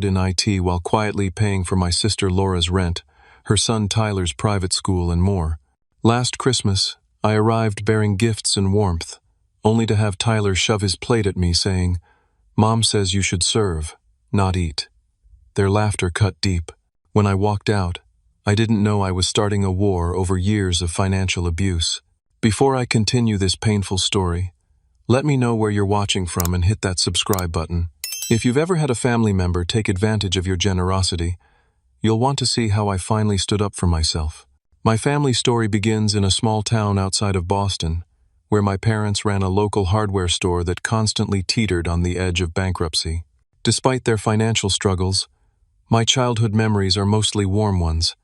in IT while quietly paying for my sister Laura's rent, her son Tyler's private school, and more. Last Christmas, I arrived bearing gifts and warmth, only to have Tyler shove his plate at me saying, "Mom says you should serve, not eat." Their laughter cut deep. When I walked out, I didn't know I was starting a war over years of financial abuse. Before I continue this painful story, let me know where you're watching from and hit that subscribe button. If you've ever had a family member take advantage of your generosity, you'll want to see how I finally stood up for myself. My family story begins in a small town outside of Boston, where my parents ran a local hardware store that constantly teetered on the edge of bankruptcy. Despite their financial struggles, my childhood memories are mostly warm ones.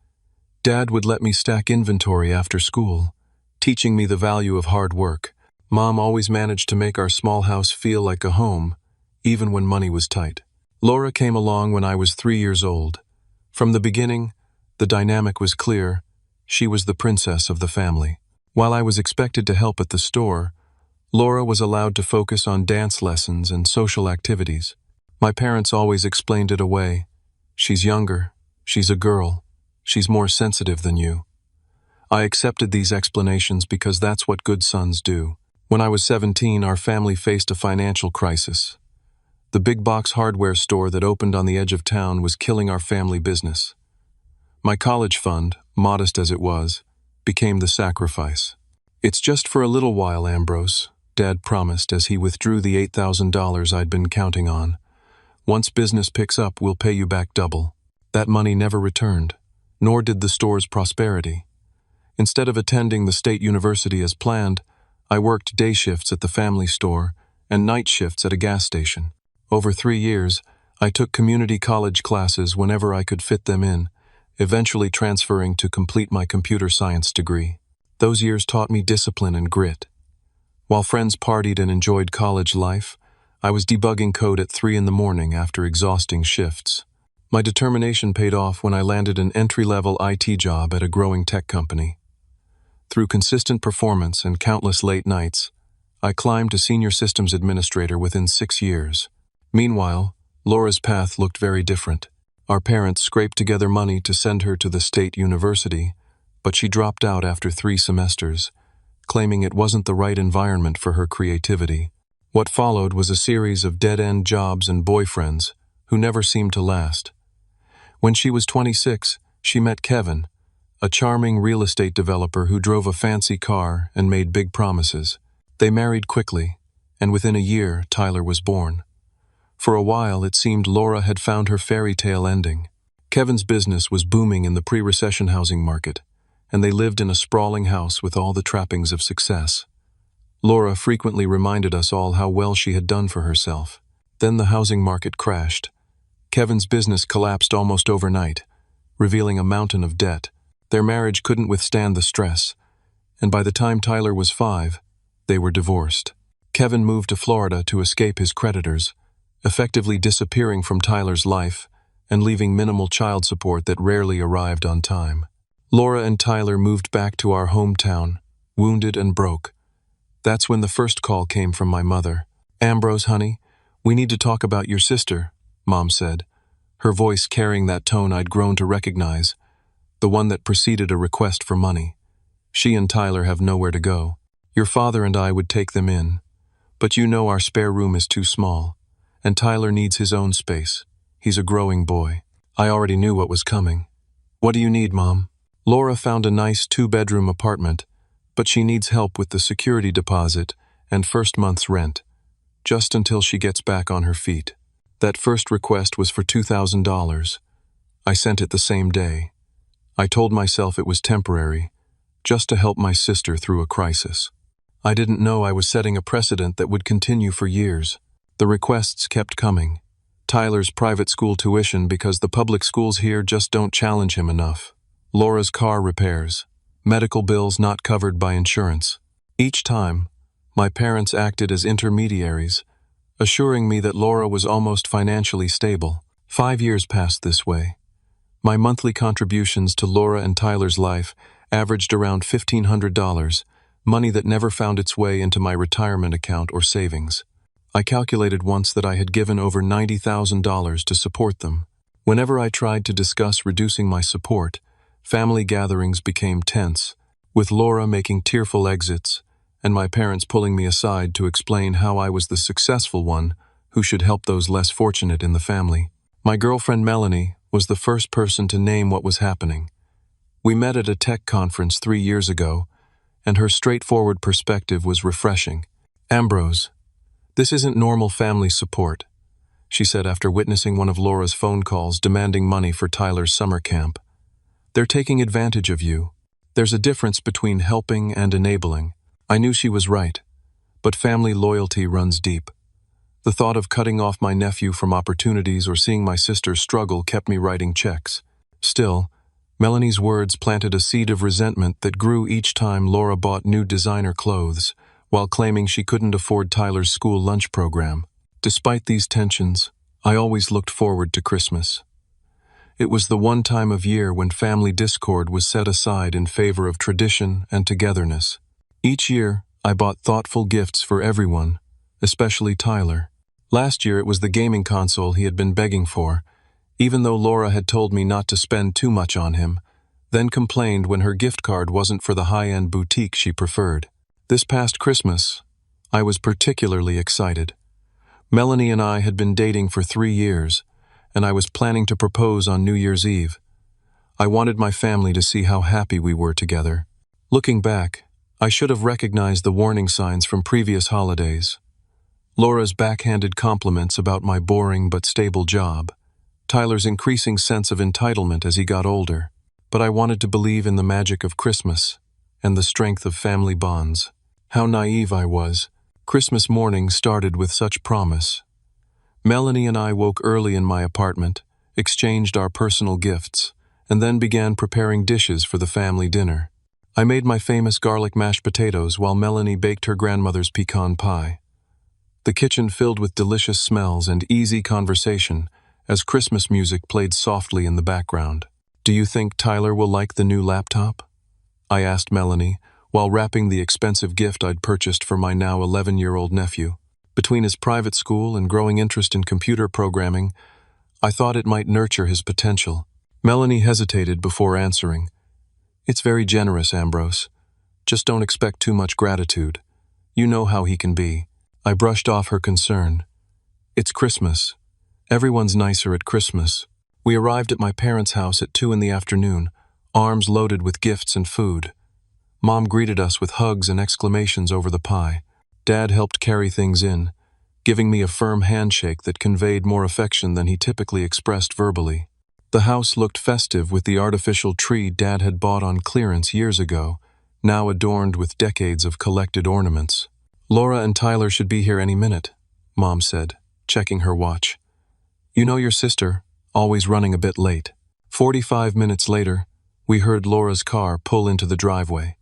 Dad would let me stack inventory after school, teaching me the value of hard work. Mom always managed to make our small house feel like a home, even when money was tight. Laura came along when I was 3 years old. From the beginning, the dynamic was clear. She was the princess of the family. While I was expected to help at the store, Laura was allowed to focus on dance lessons and social activities. My parents always explained it away. "She's younger, she's a girl, she's more sensitive than you." I accepted these explanations because that's what good sons do. When I was 17, our family faced a financial crisis. The big box hardware store that opened on the edge of town was killing our family business. My college fund, modest as it was, became the sacrifice. "It's just for a little while, Ambrose," Dad promised as he withdrew the $8,000 I'd been counting on. "Once business picks up, we'll pay you back double." That money never returned, nor did the store's prosperity. Instead of attending the state university as planned, I worked day shifts at the family store and night shifts at a gas station. Over 3 years, I took community college classes whenever I could fit them in, eventually transferring to complete my computer science degree. Those years taught me discipline and grit. While friends partied and enjoyed college life, I was debugging code at 3 in the morning after exhausting shifts. My determination paid off when I landed an entry-level IT job at a growing tech company. Through consistent performance and countless late nights, I climbed to senior systems administrator within 6 years. Meanwhile, Laura's path looked very different. Our parents scraped together money to send her to the state university, but she dropped out after 3 semesters, claiming it wasn't the right environment for her creativity. What followed was a series of dead-end jobs and boyfriends who never seemed to last. When she was 26, she met Kevin, a charming real estate developer who drove a fancy car and made big promises. They married quickly, and within a year, Tyler was born. For a while, it seemed Laura had found her fairy tale ending. Kevin's business was booming in the pre-recession housing market, and they lived in a sprawling house with all the trappings of success. Laura frequently reminded us all how well she had done for herself. Then the housing market crashed. Kevin's business collapsed almost overnight, revealing a mountain of debt. Their marriage couldn't withstand the stress, and by the time Tyler was 5, they were divorced. Kevin moved to Florida to escape his creditors, effectively disappearing from Tyler's life and leaving minimal child support that rarely arrived on time. Laura and Tyler moved back to our hometown, wounded and broke. That's when the first call came from my mother. "Ambrose, honey, we need to talk about your sister," Mom said, her voice carrying that tone I'd grown to recognize, the one that preceded a request for money. "She and Tyler have nowhere to go. Your father and I would take them in, but you know our spare room is too small. And Tyler needs his own space. He's a growing boy." I already knew what was coming. "What do you need, Mom?" "Laura found a nice 2-bedroom apartment, but she needs help with the security deposit and first month's rent, just until she gets back on her feet." That first request was for $2,000. I sent it the same day. I told myself it was temporary, just to help my sister through a crisis. I didn't know I was setting a precedent that would continue for years. The requests kept coming. Tyler's private school tuition because the public schools here just don't challenge him enough. Laura's car repairs. Medical bills not covered by insurance. Each time, my parents acted as intermediaries, assuring me that Laura was almost financially stable. 5 years passed this way. My monthly contributions to Laura and Tyler's life averaged around $1,500, money that never found its way into my retirement account or savings. I calculated once that I had given over $90,000 to support them, Whenever I tried to discuss reducing my support, family gatherings became tense, with Laura making tearful exits and my parents pulling me aside to explain how I was the successful one who should help those less fortunate in the family. My girlfriend Melanie was the first person to name what was happening. We met at a tech conference 3 years ago, and her straightforward perspective was refreshing. "Ambrose, this isn't normal family support," she said after witnessing one of Laura's phone calls demanding money for Tyler's summer camp. "They're taking advantage of you. There's a difference between helping and enabling." I knew she was right, but family loyalty runs deep. The thought of cutting off my nephew from opportunities or seeing my sister struggle kept me writing checks. Still, Melanie's words planted a seed of resentment that grew each time Laura bought new designer clothes, while claiming she couldn't afford Tyler's school lunch program. Despite these tensions, I always looked forward to Christmas. It was the one time of year when family discord was set aside in favor of tradition and togetherness. Each year, I bought thoughtful gifts for everyone, especially Tyler. Last year it was the gaming console he had been begging for, even though Laura had told me not to spend too much on him, then complained when her gift card wasn't for the high-end boutique she preferred. This past Christmas, I was particularly excited. Melanie and I had been dating for 3 years, and I was planning to propose on New Year's Eve. I wanted my family to see how happy we were together. Looking back, I should have recognized the warning signs from previous holidays. Laura's backhanded compliments about my boring but stable job, Tyler's increasing sense of entitlement as he got older, but I wanted to believe in the magic of Christmas and the strength of family bonds. How naive I was. Christmas morning started with such promise. Melanie and I woke early in my apartment, exchanged our personal gifts, and then began preparing dishes for the family dinner. I made my famous garlic mashed potatoes while Melanie baked her grandmother's pecan pie. The kitchen filled with delicious smells and easy conversation as Christmas music played softly in the background. "Do you think Tyler will like the new laptop?" I asked Melanie, while wrapping the expensive gift I'd purchased for my now 11-year-old nephew. Between his private school and growing interest in computer programming, I thought it might nurture his potential. Melanie hesitated before answering. "It's very generous, Ambrose. Just don't expect too much gratitude. You know how he can be." I brushed off her concern. "It's Christmas. Everyone's nicer at Christmas." We arrived at my parents' house at 2 in the afternoon, arms loaded with gifts and food. Mom greeted us with hugs and exclamations over the pie. Dad helped carry things in, giving me a firm handshake that conveyed more affection than he typically expressed verbally. The house looked festive with the artificial tree Dad had bought on clearance years ago, now adorned with decades of collected ornaments. "Laura and Tyler should be here any minute," Mom said, checking her watch. "You know your sister, always running a bit late." 45 minutes later, we heard Laura's car pull into the driveway.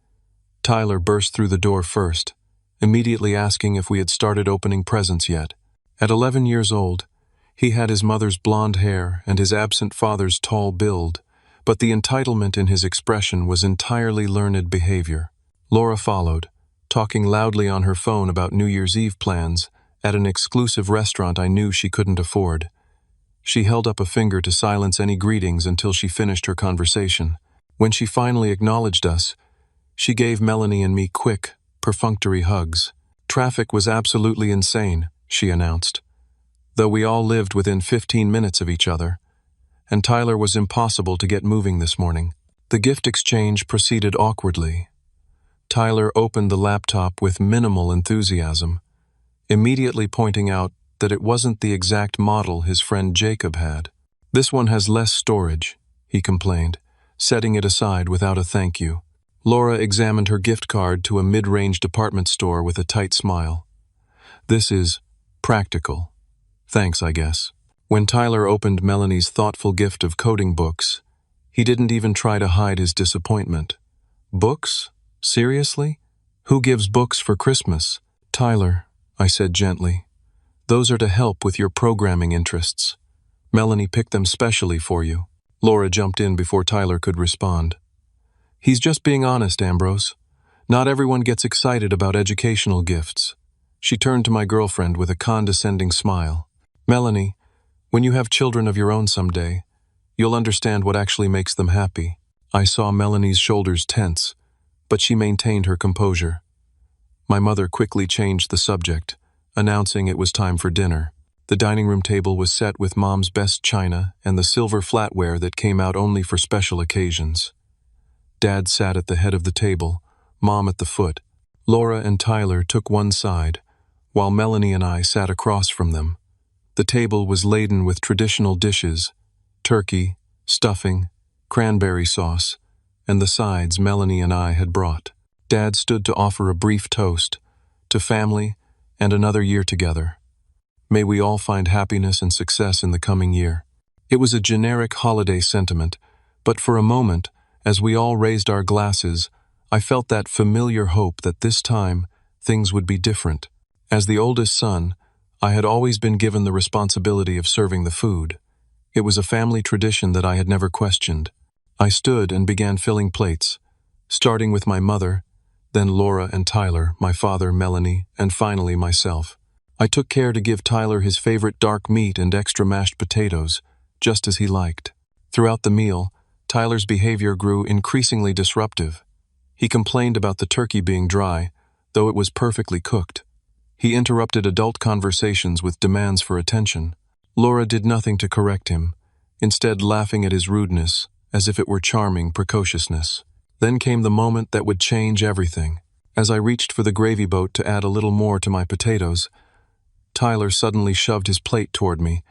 Tyler burst through the door first, immediately asking if we had started opening presents yet. At 11 years old, he had his mother's blonde hair and his absent father's tall build, but the entitlement in his expression was entirely learned behavior. Laura followed, talking loudly on her phone about New Year's Eve plans at an exclusive restaurant I knew she couldn't afford. She held up a finger to silence any greetings until she finished her conversation. When she finally acknowledged us, she gave Melanie and me quick, perfunctory hugs. "Traffic was absolutely insane," she announced, though we all lived within 15 minutes of each other, and Tyler was impossible to get moving this morning. The gift exchange proceeded awkwardly. Tyler opened the laptop with minimal enthusiasm, immediately pointing out that it wasn't the exact model his friend Jacob had. "This one has less storage," he complained, setting it aside without a thank you. Laura examined her gift card to a mid-range department store with a tight smile. "This is practical. Thanks, I guess." When Tyler opened Melanie's thoughtful gift of coding books, he didn't even try to hide his disappointment. "Books? Seriously? Who gives books for Christmas?" "Tyler," I said gently, "those are to help with your programming interests. Melanie picked them specially for you." Laura jumped in before Tyler could respond. "He's just being honest, Ambrose. Not everyone gets excited about educational gifts." She turned to my girlfriend with a condescending smile. "Melanie, when you have children of your own someday, You'll understand what actually makes them happy." I saw Melanie's shoulders tense, but she maintained her composure. My mother quickly changed the subject, announcing it was time for dinner. The dining room table was set with Mom's best china and the silver flatware that came out only for special occasions. Dad sat at the head of the table, Mom at the foot. Laura and Tyler took one side, while Melanie and I sat across from them. The table was laden with traditional dishes: turkey, stuffing, cranberry sauce, and the sides Melanie and I had brought. Dad stood to offer a brief toast to family and another year together. May we all find happiness and success in the coming year. It was a generic holiday sentiment, but for a moment, as we all raised our glasses, I felt that familiar hope that this time things would be different. As the oldest son, I had always been given the responsibility of serving the food. It was a family tradition that I had never questioned. I stood and began filling plates, starting with my mother, then Laura and Tyler, my father, Melanie, and finally myself. I took care to give Tyler his favorite dark meat and extra mashed potatoes, just as he liked. Throughout the meal, Tyler's behavior grew increasingly disruptive. He complained about the turkey being dry, though it was perfectly cooked. He interrupted adult conversations with demands for attention. Laura did nothing to correct him, instead laughing at his rudeness, as if it were charming precociousness. Then came the moment that would change everything. As I reached for the gravy boat to add a little more to my potatoes, Tyler suddenly shoved his plate toward me,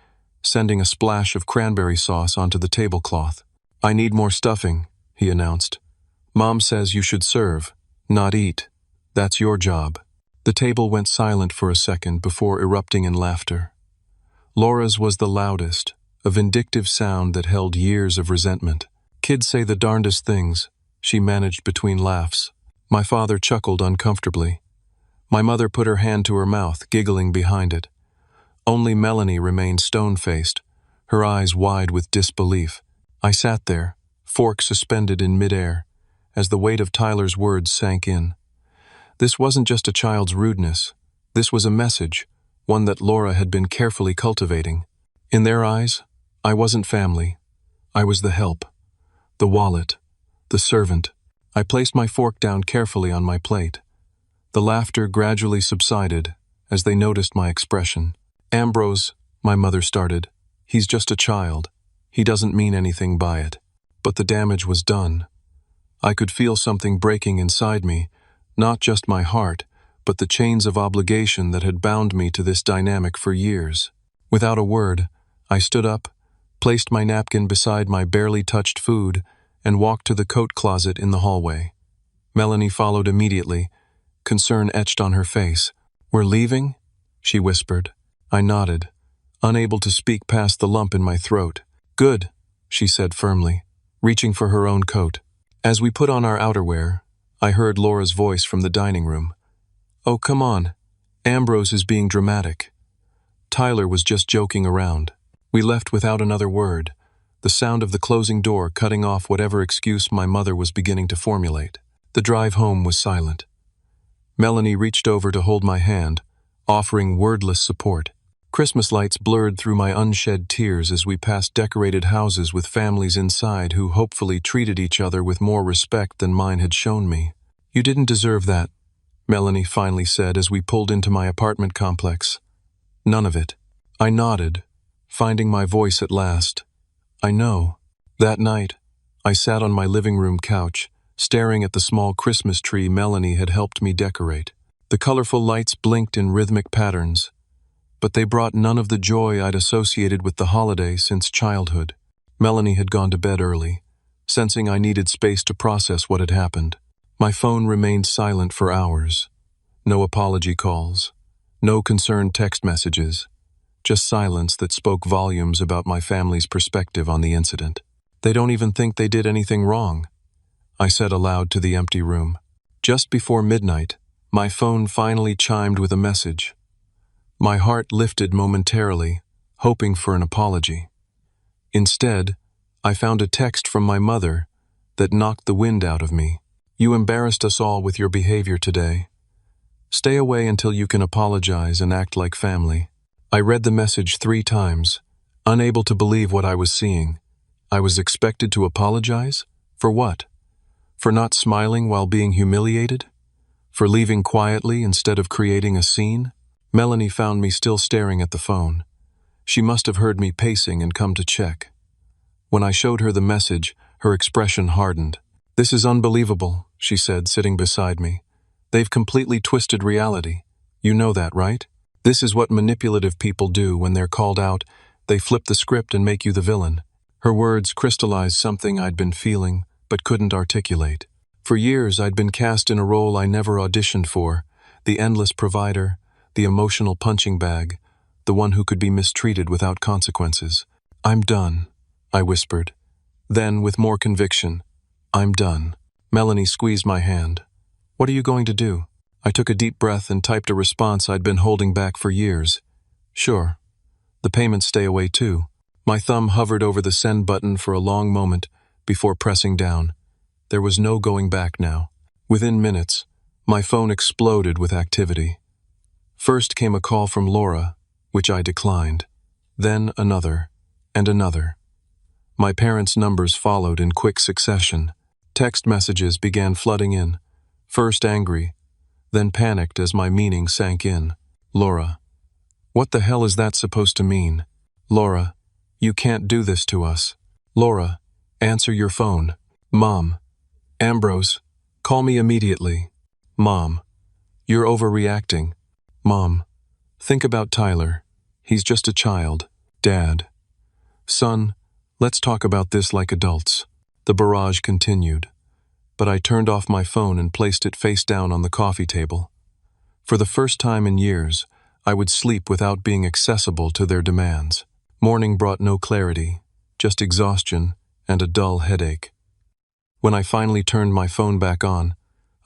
sending a splash of cranberry sauce onto the tablecloth. "I need more stuffing," he announced. "Mom says you should serve, not eat. That's your job." The table went silent for a second before erupting in laughter. Laura's was the loudest, a vindictive sound that held years of resentment. "Kids say the darndest things," she managed between laughs. My father chuckled uncomfortably. My mother put her hand to her mouth, giggling behind it. Only Melanie remained stone-faced, her eyes wide with disbelief. I sat there, fork suspended in midair, as the weight of Tyler's words sank in. This wasn't just a child's rudeness. This was a message, one that Laura had been carefully cultivating. In their eyes, I wasn't family. I was the help, the wallet, the servant. I placed my fork down carefully on my plate. The laughter gradually subsided as they noticed my expression. "Ambrose," my mother started, "he's just a child. He doesn't mean anything by it." But the damage was done. I could feel something breaking inside me, not just my heart, but the chains of obligation that had bound me to this dynamic for years. Without a word, I stood up, placed my napkin beside my barely touched food, and walked to the coat closet in the hallway. Melanie followed immediately, concern etched on her face. "We're leaving?" she whispered. I nodded, unable to speak past the lump in my throat. "Good," she said firmly, reaching for her own coat. As we put on our outerwear, I heard Laura's voice from the dining room. "Oh, come on. Ambrose is being dramatic." Tyler was just joking around. We left without another word, the sound of the closing door cutting off whatever excuse my mother was beginning to formulate. The drive home was silent. Melanie reached over to hold my hand, offering wordless support. Christmas lights blurred through my unshed tears as we passed decorated houses with families inside who hopefully treated each other with more respect than mine had shown me. "You didn't deserve that," Melanie finally said as we pulled into my apartment complex. "None of it." I nodded, finding my voice at last. "I know." That night, I sat on my living room couch, staring at the small Christmas tree Melanie had helped me decorate. The colorful lights blinked in rhythmic patterns, but they brought none of the joy I'd associated with the holiday since childhood. Melanie had gone to bed early, sensing I needed space to process what had happened. My phone remained silent for hours. No apology calls, no concerned text messages, just silence that spoke volumes about my family's perspective on the incident. "They don't even think they did anything wrong," I said aloud to the empty room. Just before midnight, my phone finally chimed with a message. My heart lifted momentarily, hoping for an apology. Instead, I found a text from my mother that knocked the wind out of me. "You embarrassed us all with your behavior today. Stay away until you can apologize and act like family." I read the message 3 times, unable to believe what I was seeing. I was expected to apologize? For what? For not smiling while being humiliated? For leaving quietly instead of creating a scene? Melanie found me still staring at the phone. She must have heard me pacing and come to check. When I showed her the message, her expression hardened. "This is unbelievable," she said, sitting beside me. "They've completely twisted reality. You know that, right? This is what manipulative people do when they're called out. They flip the script and make you the villain." Her words crystallized something I'd been feeling, but couldn't articulate. For years, I'd been cast in a role I never auditioned for, the endless provider, the emotional punching bag, the one who could be mistreated without consequences. "I'm done," I whispered. Then, with more conviction, "I'm done." Melanie squeezed my hand. "What are you going to do?" I took a deep breath and typed a response I'd been holding back for years. "Sure. The payments stay away too." My thumb hovered over the send button for a long moment before pressing down. There was no going back now. Within minutes, my phone exploded with activity. First came a call from Laura, which I declined. Then another, and another. My parents' numbers followed in quick succession. Text messages began flooding in, first angry, then panicked as my meaning sank in. "Laura, what the hell is that supposed to mean? Laura, you can't do this to us. Laura, answer your phone. Mom, Ambrose, call me immediately. Mom, you're overreacting. Mom, think about Tyler. He's just a child. Dad, son, let's talk about this like adults." The barrage continued, but I turned off my phone and placed it face down on the coffee table. For the first time in years, I would sleep without being accessible to their demands. Morning brought no clarity, just exhaustion and a dull headache. When I finally turned my phone back on,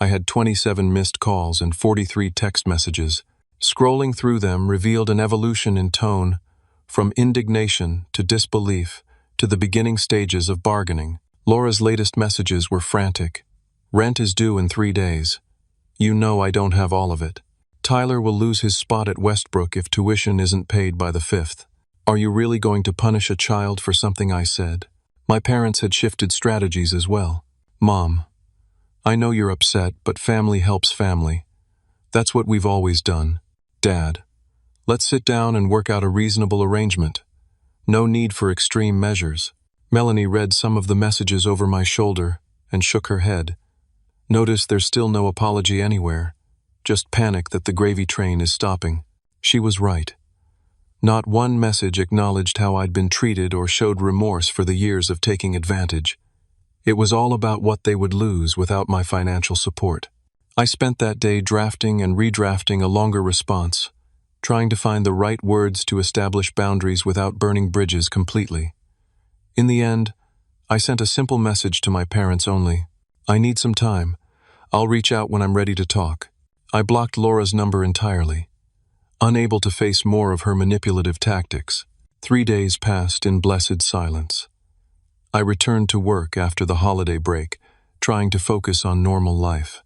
I had 27 missed calls and 43 text messages. Scrolling through them revealed an evolution in tone, from indignation to disbelief to the beginning stages of bargaining. Laura's latest messages were frantic. "Rent is due in 3 days. You know I don't have all of it. Tyler will lose his spot at Westbrook if tuition isn't paid by the 5th. Are you really going to punish a child for something I said?" My parents had shifted strategies as well. "Mom, I know you're upset, but family helps family. That's what we've always done. Dad, let's sit down and work out a reasonable arrangement. No need for extreme measures." Melanie read some of the messages over my shoulder and shook her head. "Notice there's still no apology anywhere, just panic that the gravy train is stopping." She was right. Not one message acknowledged how I'd been treated or showed remorse for the years of taking advantage. It was all about what they would lose without my financial support. I spent that day drafting and redrafting a longer response, trying to find the right words to establish boundaries without burning bridges completely. In the end, I sent a simple message to my parents only. "I need some time. I'll reach out when I'm ready to talk." I blocked Laura's number entirely, unable to face more of her manipulative tactics. 3 days passed in blessed silence. I returned to work after the holiday break, trying to focus on normal life.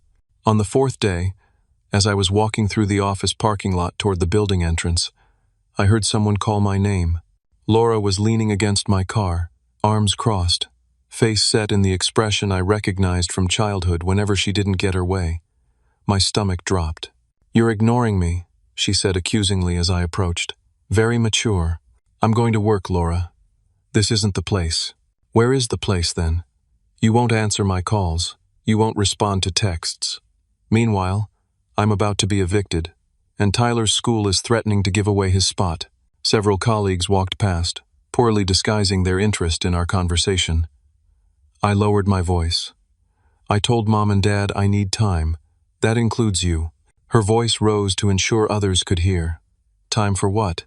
On the 4th day, as I was walking through the office parking lot toward the building entrance, I heard someone call my name. Laura was leaning against my car, arms crossed, face set in the expression I recognized from childhood whenever she didn't get her way. My stomach dropped. "You're ignoring me," she said accusingly as I approached. "Very mature. I'm going to work, Laura. This isn't the place." "Where is the place, then? You won't answer my calls. You won't respond to texts. Meanwhile, I'm about to be evicted, and Tyler's school is threatening to give away his spot." Several colleagues walked past, poorly disguising their interest in our conversation. I lowered my voice. "I told Mom and Dad I need time. That includes you." Her voice rose to ensure others could hear. "Time for what?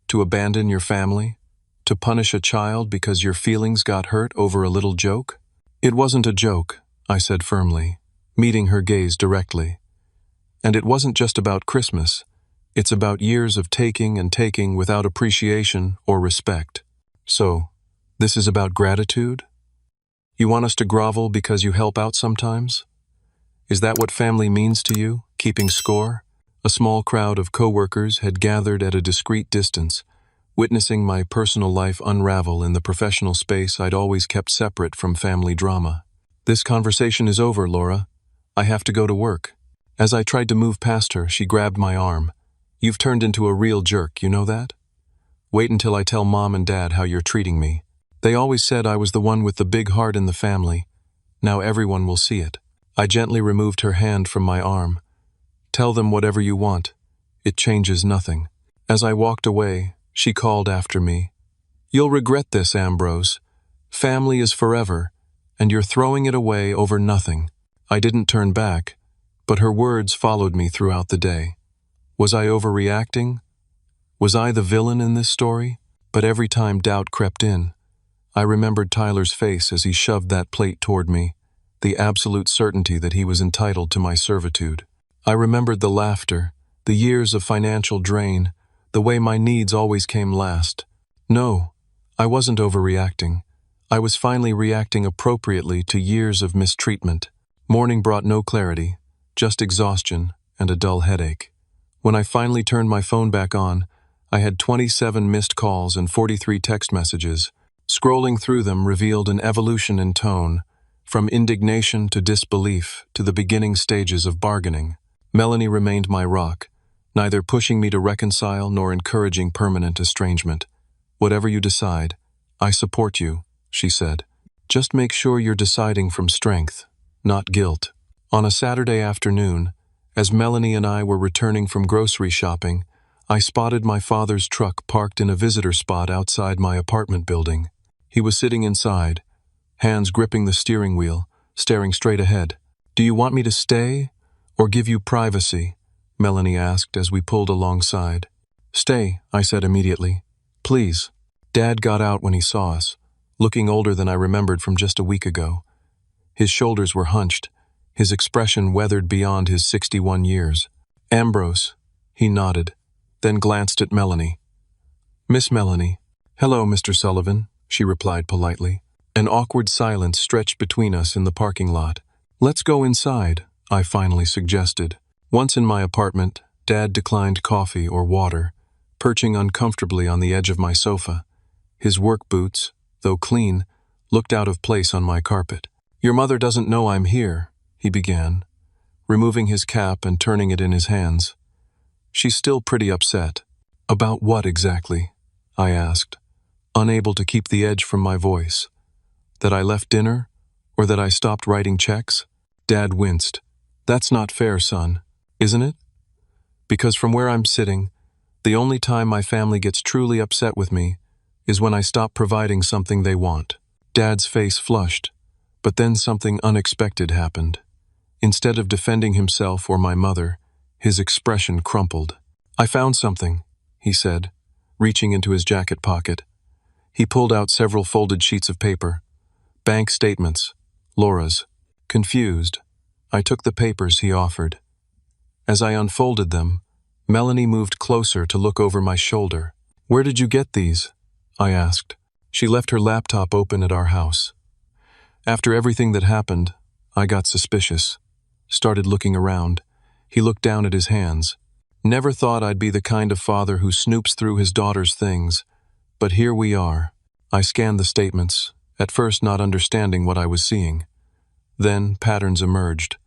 To abandon your family? To punish a child because your feelings got hurt over a little joke?" "It wasn't a joke," I said firmly, meeting her gaze directly. "And it wasn't just about Christmas. It's about years of taking and taking without appreciation or respect. So, this is about gratitude? You want us to grovel because you help out sometimes? Is that what family means to you, keeping score?" A small crowd of coworkers had gathered at a discreet distance, witnessing my personal life unravel in the professional space I'd always kept separate from family drama. "This conversation is over, Laura. I have to go to work." As I tried to move past her, she grabbed my arm. "You've turned into a real jerk, you know that? Wait until I tell Mom and Dad how you're treating me. They always said I was the one with the big heart in the family. Now everyone will see it." I gently removed her hand from my arm. "Tell them whatever you want. It changes nothing." As I walked away, she called after me. "You'll regret this, Ambrose. Family is forever, and you're throwing it away over nothing." I didn't turn back, but her words followed me throughout the day. Was I overreacting? Was I the villain in this story? But every time doubt crept in, I remembered Tyler's face as he shoved that plate toward me, the absolute certainty that he was entitled to my servitude. I remembered the laughter, the years of financial drain, the way my needs always came last. No, I wasn't overreacting. I was finally reacting appropriately to years of mistreatment. Morning brought no clarity, just exhaustion and a dull headache. When I finally turned my phone back on, I had 27 missed calls and 43 text messages. Scrolling through them revealed an evolution in tone, from indignation to disbelief to the beginning stages of bargaining. Melanie remained my rock, neither pushing me to reconcile nor encouraging permanent estrangement. "Whatever you decide, I support you," she said. "Just make sure you're deciding from strength, not guilt." On a Saturday afternoon, as Melanie and I were returning from grocery shopping, I spotted my father's truck parked in a visitor spot outside my apartment building. He was sitting inside, hands gripping the steering wheel, staring straight ahead. "Do you want me to stay or give you privacy?" Melanie asked as we pulled alongside. "Stay," I said immediately. "Please." Dad got out when he saw us, looking older than I remembered from just a week ago. His shoulders were hunched, his expression weathered beyond his 61 years. "Ambrose," he nodded, then glanced at Melanie. "Miss Melanie." "Hello, Mr. Sullivan," she replied politely. An awkward silence stretched between us in the parking lot. "Let's go inside," I finally suggested. Once in my apartment, Dad declined coffee or water, perching uncomfortably on the edge of my sofa. His work boots, though clean, looked out of place on my carpet. "Your mother doesn't know I'm here," he began, removing his cap and turning it in his hands. "She's still pretty upset." "About what exactly?" I asked, unable to keep the edge from my voice. "That I left dinner, or that I stopped writing checks?" Dad winced. "That's not fair, son, isn't it? Because from where I'm sitting, the only time my family gets truly upset with me is when I stop providing something they want." Dad's face flushed, but then something unexpected happened. Instead of defending himself or my mother, his expression crumpled. "I found something," he said, reaching into his jacket pocket. He pulled out several folded sheets of paper. Bank statements, Laura's. Confused, I took the papers he offered. As I unfolded them, Melanie moved closer to look over my shoulder. "Where did you get these?" I asked. She left her laptop open at our house. After everything that happened, I got suspicious. Started looking around. He looked down at his hands. "Never thought I'd be the kind of father who snoops through his daughter's things. But here we are." I scanned the statements, at first not understanding what I was seeing. Then patterns emerged.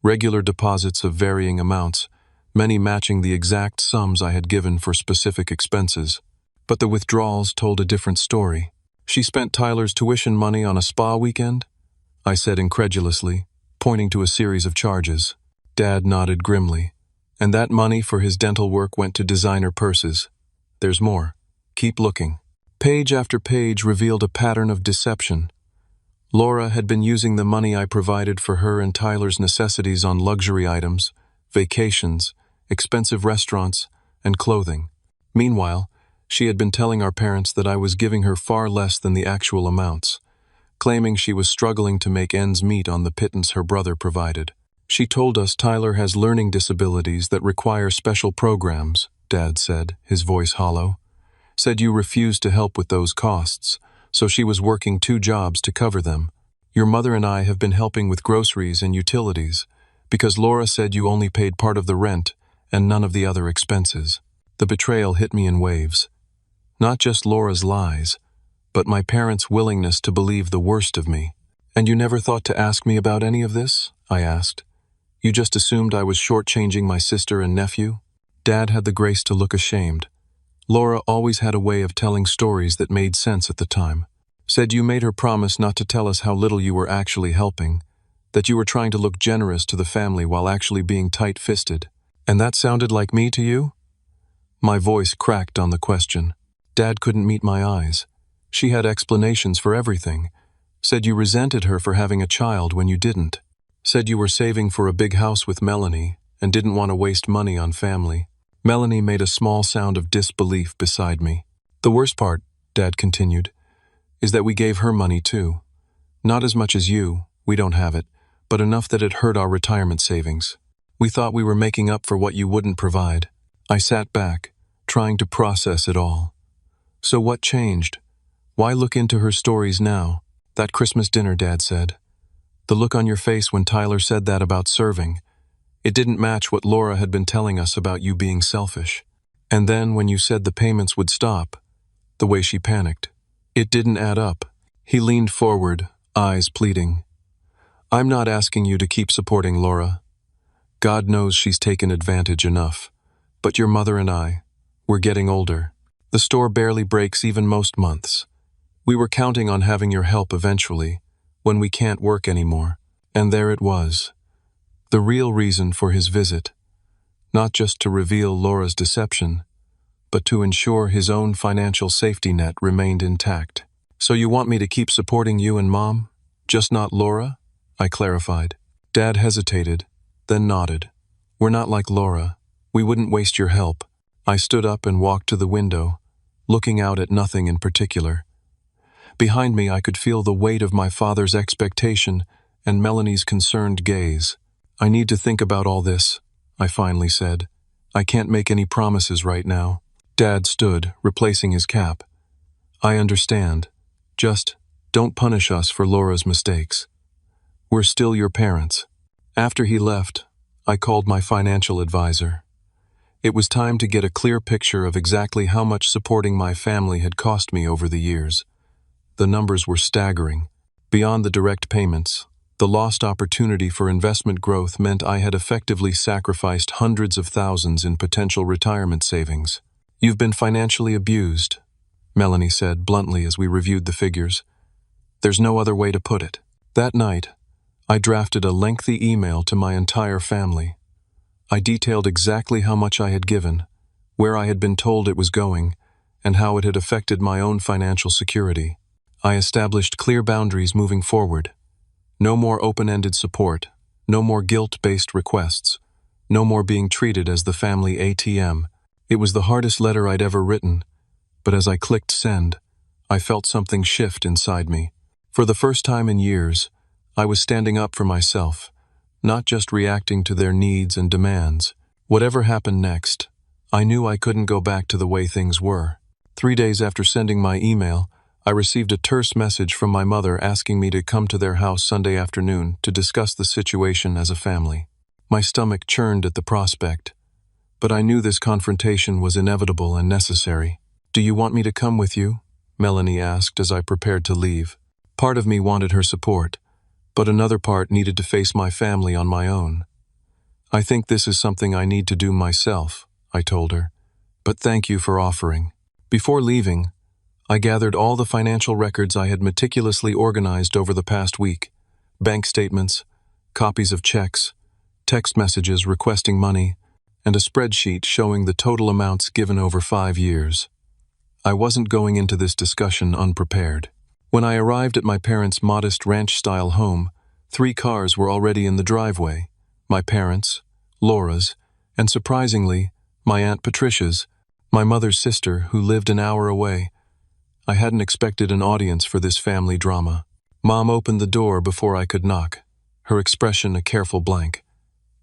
Regular deposits of varying amounts, many matching the exact sums I had given for specific expenses. But the withdrawals told a different story. "She spent Tyler's tuition money on a spa weekend?" I said incredulously, pointing to a series of charges. Dad nodded grimly. "And that money for his dental work went to designer purses. There's more. Keep looking." Page after page revealed a pattern of deception. Laura had been using the money I provided for her and Tyler's necessities on luxury items, vacations, expensive restaurants, and clothing. Meanwhile, she had been telling our parents that I was giving her far less than the actual amounts, claiming she was struggling to make ends meet on the pittance her brother provided. "She told us Tyler has learning disabilities that require special programs," Dad said, his voice hollow. "Said you refused to help with those costs, so she was working 2 jobs to cover them. Your mother and I have been helping with groceries and utilities, because Laura said you only paid part of the rent and none of the other expenses." The betrayal hit me in waves. Not just Laura's lies, but my parents' willingness to believe the worst of me. "And you never thought to ask me about any of this?" I asked. "You just assumed I was shortchanging my sister and nephew?" Dad had the grace to look ashamed. Laura always had a way of telling stories that made sense at the time. "Said you made her promise not to tell us how little you were actually helping, that you were trying to look generous to the family while actually being tight-fisted. And that sounded like me to you?" My voice cracked on the question. Dad couldn't meet my eyes. She had explanations for everything. Said you resented her for having a child when you didn't. Said you were saving for a big house with Melanie and didn't want to waste money on family. Melanie made a small sound of disbelief beside me. "The worst part," Dad continued, "is that we gave her money too. Not as much as you, we don't have it, but enough that it hurt our retirement savings. We thought we were making up for what you wouldn't provide." I sat back, trying to process it all. "So what changed? Why look into her stories now?" "That Christmas dinner," Dad said. "The look on your face when Tyler said that about serving. It didn't match what Laura had been telling us about you being selfish. And then when you said the payments would stop, the way she panicked. It didn't add up." He leaned forward, eyes pleading. "I'm not asking you to keep supporting Laura. God knows she's taken advantage enough. But your mother and I, we're getting older. The store barely breaks even most months. We were counting on having your help eventually, when we can't work anymore." And there it was. The real reason for his visit. Not just to reveal Laura's deception, but to ensure his own financial safety net remained intact. "So you want me to keep supporting you and Mom, just not Laura?" I clarified. Dad hesitated, then nodded. "We're not like Laura. We wouldn't waste your help." I stood up and walked to the window, looking out at nothing in particular. Behind me, I could feel the weight of my father's expectation and Melanie's concerned gaze. "I need to think about all this," I finally said. "I can't make any promises right now." Dad stood, replacing his cap. "I understand. Just don't punish us for Laura's mistakes. We're still your parents." After he left, I called my financial advisor. It was time to get a clear picture of exactly how much supporting my family had cost me over the years. The numbers were staggering. Beyond the direct payments, the lost opportunity for investment growth meant I had effectively sacrificed hundreds of thousands in potential retirement savings. "You've been financially abused," Melanie said bluntly as we reviewed the figures. "There's no other way to put it." That night, I drafted a lengthy email to my entire family. I detailed exactly how much I had given, where I had been told it was going, and how it had affected my own financial security. I established clear boundaries moving forward. No more open-ended support, no more guilt-based requests, no more being treated as the family ATM. It was the hardest letter I'd ever written, but as I clicked send, I felt something shift inside me. For the first time in years, I was standing up for myself, not just reacting to their needs and demands. Whatever happened next, I knew I couldn't go back to the way things were. 3 days after sending my email, I received a terse message from my mother asking me to come to their house Sunday afternoon to discuss the situation as a family. My stomach churned at the prospect, but I knew this confrontation was inevitable and necessary. "Do you want me to come with you?" Melanie asked as I prepared to leave. Part of me wanted her support, but another part needed to face my family on my own. "I think this is something I need to do myself," I told her, "but thank you for offering." Before leaving, I gathered all the financial records I had meticulously organized over the past week: bank statements, copies of checks, text messages requesting money, and a spreadsheet showing the total amounts given over 5 years. I wasn't going into this discussion unprepared. When I arrived at my parents' modest ranch-style home, 3 cars were already in the driveway: my parents', Laura's, and surprisingly, my Aunt Patricia's, my mother's sister, who lived an hour away. I hadn't expected an audience for this family drama. Mom opened the door before I could knock, her expression a careful blank.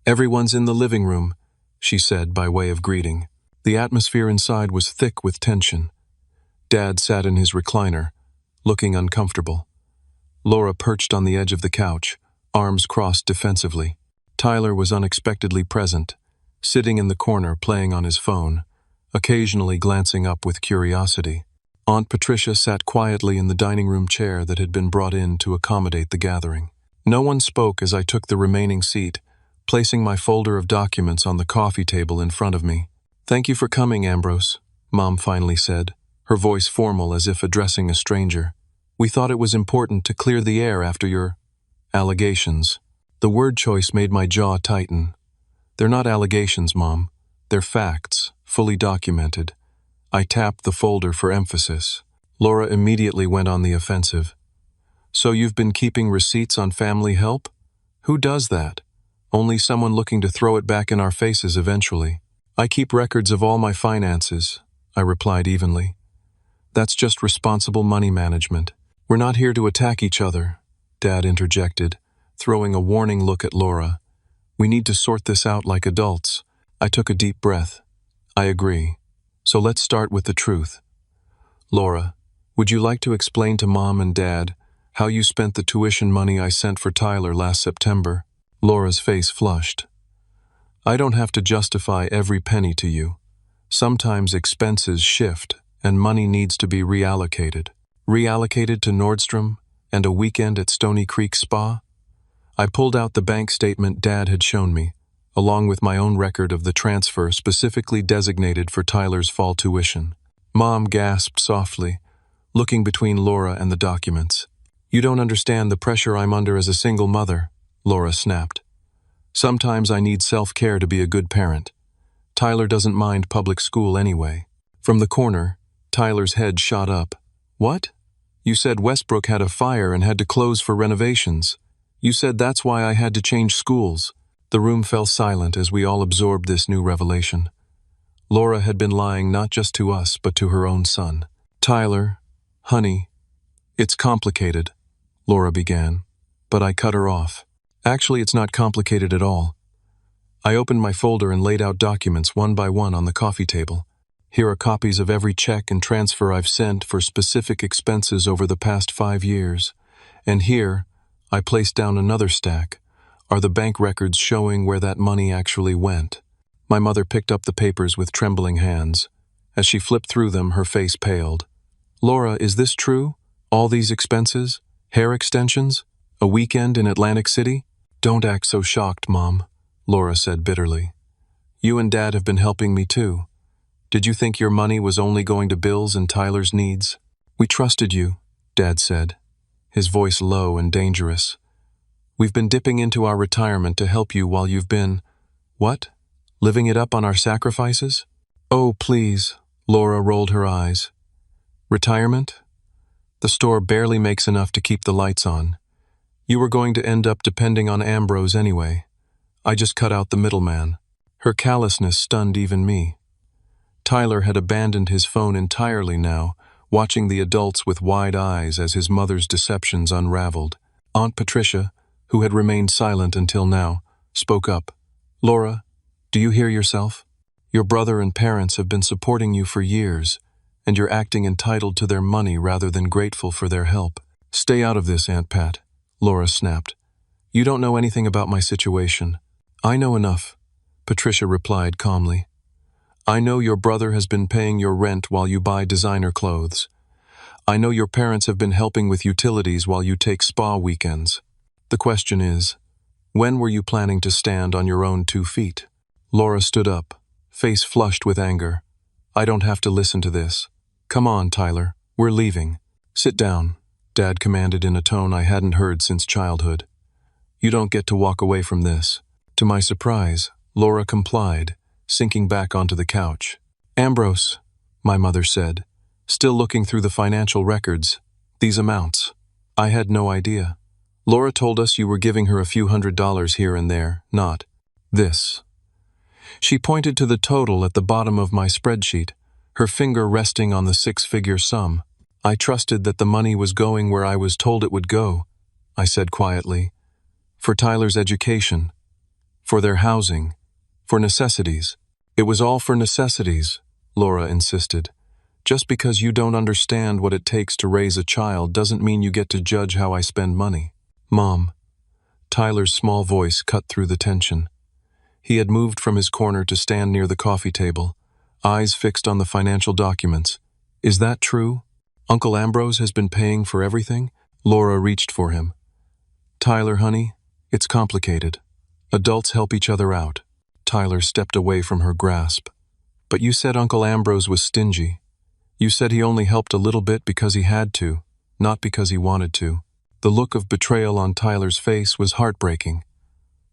"Everyone's in the living room," she said by way of greeting. The atmosphere inside was thick with tension. Dad sat in his recliner, looking uncomfortable. Laura perched on the edge of the couch, arms crossed defensively. Tyler was unexpectedly present, sitting in the corner playing on his phone, occasionally glancing up with curiosity. Aunt Patricia sat quietly in the dining room chair that had been brought in to accommodate the gathering. No one spoke as I took the remaining seat, placing my folder of documents on the coffee table in front of me. "Thank you for coming, Ambrose," Mom finally said, her voice formal as if addressing a stranger. "We thought it was important to clear the air after your allegations." The word choice made my jaw tighten. "They're not allegations, Mom. They're facts, fully documented." I tapped the folder for emphasis. Laura immediately went on the offensive. "So you've been keeping receipts on family help? Who does that? Only someone looking to throw it back in our faces eventually." "I keep records of all my finances," I replied evenly. "That's just responsible money management." "We're not here to attack each other," Dad interjected, throwing a warning look at Laura. "We need to sort this out like adults." I took a deep breath. "I agree. So let's start with the truth. Laura, would you like to explain to Mom and Dad how you spent the tuition money I sent for Tyler last September?" Laura's face flushed. "I don't have to justify every penny to you. Sometimes expenses shift and money needs to be reallocated." "Reallocated to Nordstrom and a weekend at Stony Creek Spa?" I pulled out the bank statement Dad had shown me, along with my own record of the transfer specifically designated for Tyler's fall tuition. Mom gasped softly, looking between Laura and the documents. "You don't understand the pressure I'm under as a single mother," Laura snapped. "Sometimes I need self-care to be a good parent. Tyler doesn't mind public school anyway." From the corner, Tyler's head shot up. "What? You said Westbrook had a fire and had to close for renovations. You said that's why I had to change schools." The room fell silent as we all absorbed this new revelation. Laura had been lying not just to us, but to her own son. "Tyler, honey, it's complicated," Laura began, but I cut her off. "Actually, it's not complicated at all." I opened my folder and laid out documents one by one on the coffee table. "Here are copies of every check and transfer I've sent for specific expenses over the past 5 years. And here," I placed down another stack, "are the bank records showing where that money actually went." My mother picked up the papers with trembling hands. As she flipped through them, her face paled. "Laura, is this true? All these expenses? Hair extensions? A weekend in Atlantic City?" "Don't act so shocked, Mom," Laura said bitterly. "You and Dad have been helping me too. Did you think your money was only going to bills and Tyler's needs?" "We trusted you," Dad said, his voice low and dangerous. "We've been dipping into our retirement to help you while you've been, what? Living it up on our sacrifices?" "Oh, please," Laura rolled her eyes. "Retirement? The store barely makes enough to keep the lights on. You were going to end up depending on Ambrose anyway. I just cut out the middleman." Her callousness stunned even me. Tyler had abandoned his phone entirely now, watching the adults with wide eyes as his mother's deceptions unraveled. Aunt Patricia, who had remained silent until now, spoke up. "Laura, do you hear yourself? Your brother and parents have been supporting you for years, and you're acting entitled to their money rather than grateful for their help." "Stay out of this, Aunt Pat," Laura snapped. "You don't know anything about my situation." "I know enough," Patricia replied calmly. "I know your brother has been paying your rent while you buy designer clothes. I know your parents have been helping with utilities while you take spa weekends. The question is, when were you planning to stand on your own 2 feet? Laura stood up, face flushed with anger. "I don't have to listen to this. Come on, Tyler, we're leaving." "Sit down," Dad commanded in a tone I hadn't heard since childhood. "You don't get to walk away from this." To my surprise, Laura complied, sinking back onto the couch. "Ambrose," my mother said, still looking through the financial records, "these amounts. I had no idea. Laura told us you were giving her a few $100s here and there, not this." She pointed to the total at the bottom of my spreadsheet, her finger resting on the 6-figure sum. "I trusted that the money was going where I was told it would go," I said quietly. "For Tyler's education, for their housing, for necessities." "It was all for necessities," Laura insisted. "Just because you don't understand what it takes to raise a child doesn't mean you get to judge how I spend money." "Mom," Tyler's small voice cut through the tension. He had moved from his corner to stand near the coffee table, eyes fixed on the financial documents. "Is that true?" Uncle Ambrose has been paying for everything? Laura reached for him. Tyler, honey, it's complicated. Adults help each other out. Tyler stepped away from her grasp. But you said Uncle Ambrose was stingy. You said he only helped a little bit because he had to, not because he wanted to. The look of betrayal on Tyler's face was heartbreaking.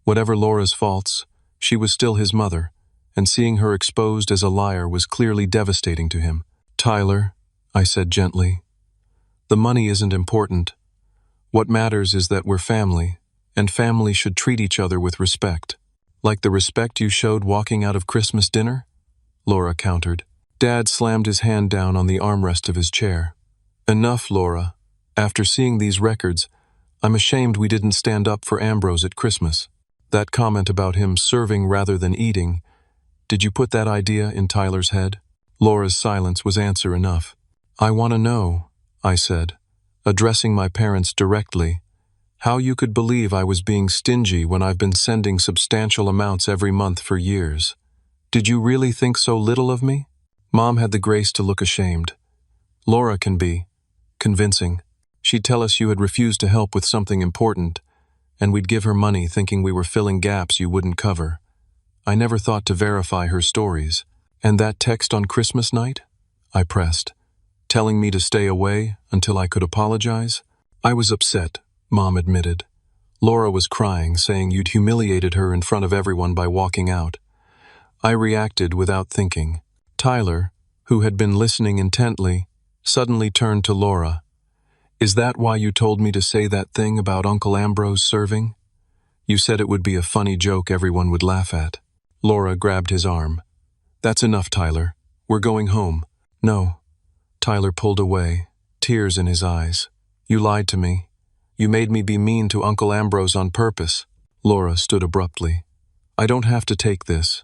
Whatever Laura's faults, she was still his mother, and seeing her exposed as a liar was clearly devastating to him. Tyler, I said gently, the money isn't important. What matters is that we're family, and family should treat each other with respect. Like the respect you showed walking out of Christmas dinner? Laura countered. Dad slammed his hand down on the armrest of his chair. Enough, Laura. After seeing these records, I'm ashamed we didn't stand up for Ambrose at Christmas. That comment about him serving rather than eating, did you put that idea in Tyler's head? Laura's silence was answer enough. I want to know, I said, addressing my parents directly, how you could believe I was being stingy when I've been sending substantial amounts every month for years. Did you really think so little of me? Mom had the grace to look ashamed. Laura can be convincing. She'd tell us you had refused to help with something important, and we'd give her money thinking we were filling gaps you wouldn't cover. I never thought to verify her stories. And that text on Christmas night? I pressed, telling me to stay away until I could apologize. I was upset, Mom admitted. Laura was crying, saying you'd humiliated her in front of everyone by walking out. I reacted without thinking. Tyler, who had been listening intently, suddenly turned to Laura. Is that why you told me to say that thing about Uncle Ambrose serving? You said it would be a funny joke everyone would laugh at. Laura grabbed his arm. That's enough, Tyler. We're going home. No. Tyler pulled away, tears in his eyes. You lied to me. You made me be mean to Uncle Ambrose on purpose. Laura stood abruptly. I don't have to take this.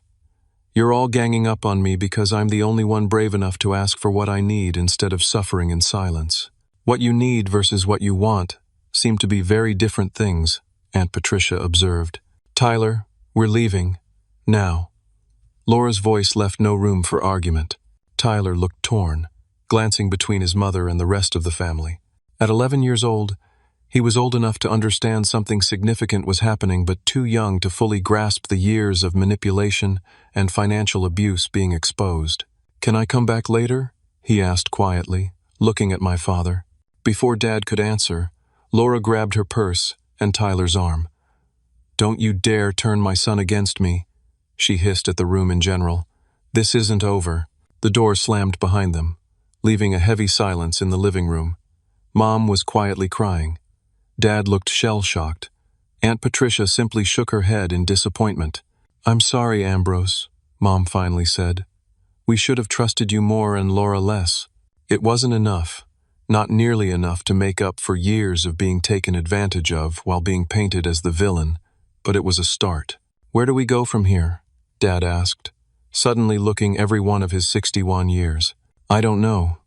You're all ganging up on me because I'm the only one brave enough to ask for what I need instead of suffering in silence. What you need versus what you want seem to be very different things, Aunt Patricia observed. Tyler, we're leaving. Now. Laura's voice left no room for argument. Tyler looked torn, glancing between his mother and the rest of the family. At 11 years old, he was old enough to understand something significant was happening but too young to fully grasp the years of manipulation and financial abuse being exposed. Can I come back later? He asked quietly, looking at my father. Before Dad could answer, Laura grabbed her purse and Tyler's arm. Don't you dare turn my son against me, she hissed at the room in general. This isn't over. The door slammed behind them, leaving a heavy silence in the living room. Mom was quietly crying. Dad looked shell-shocked. Aunt Patricia simply shook her head in disappointment. I'm sorry, Ambrose, Mom finally said. We should have trusted you more and Laura less. It wasn't enough, not nearly enough to make up for years of being taken advantage of while being painted as the villain, but it was a start. Where do we go from here? Dad asked, suddenly looking every one of his 61 years. I don't know,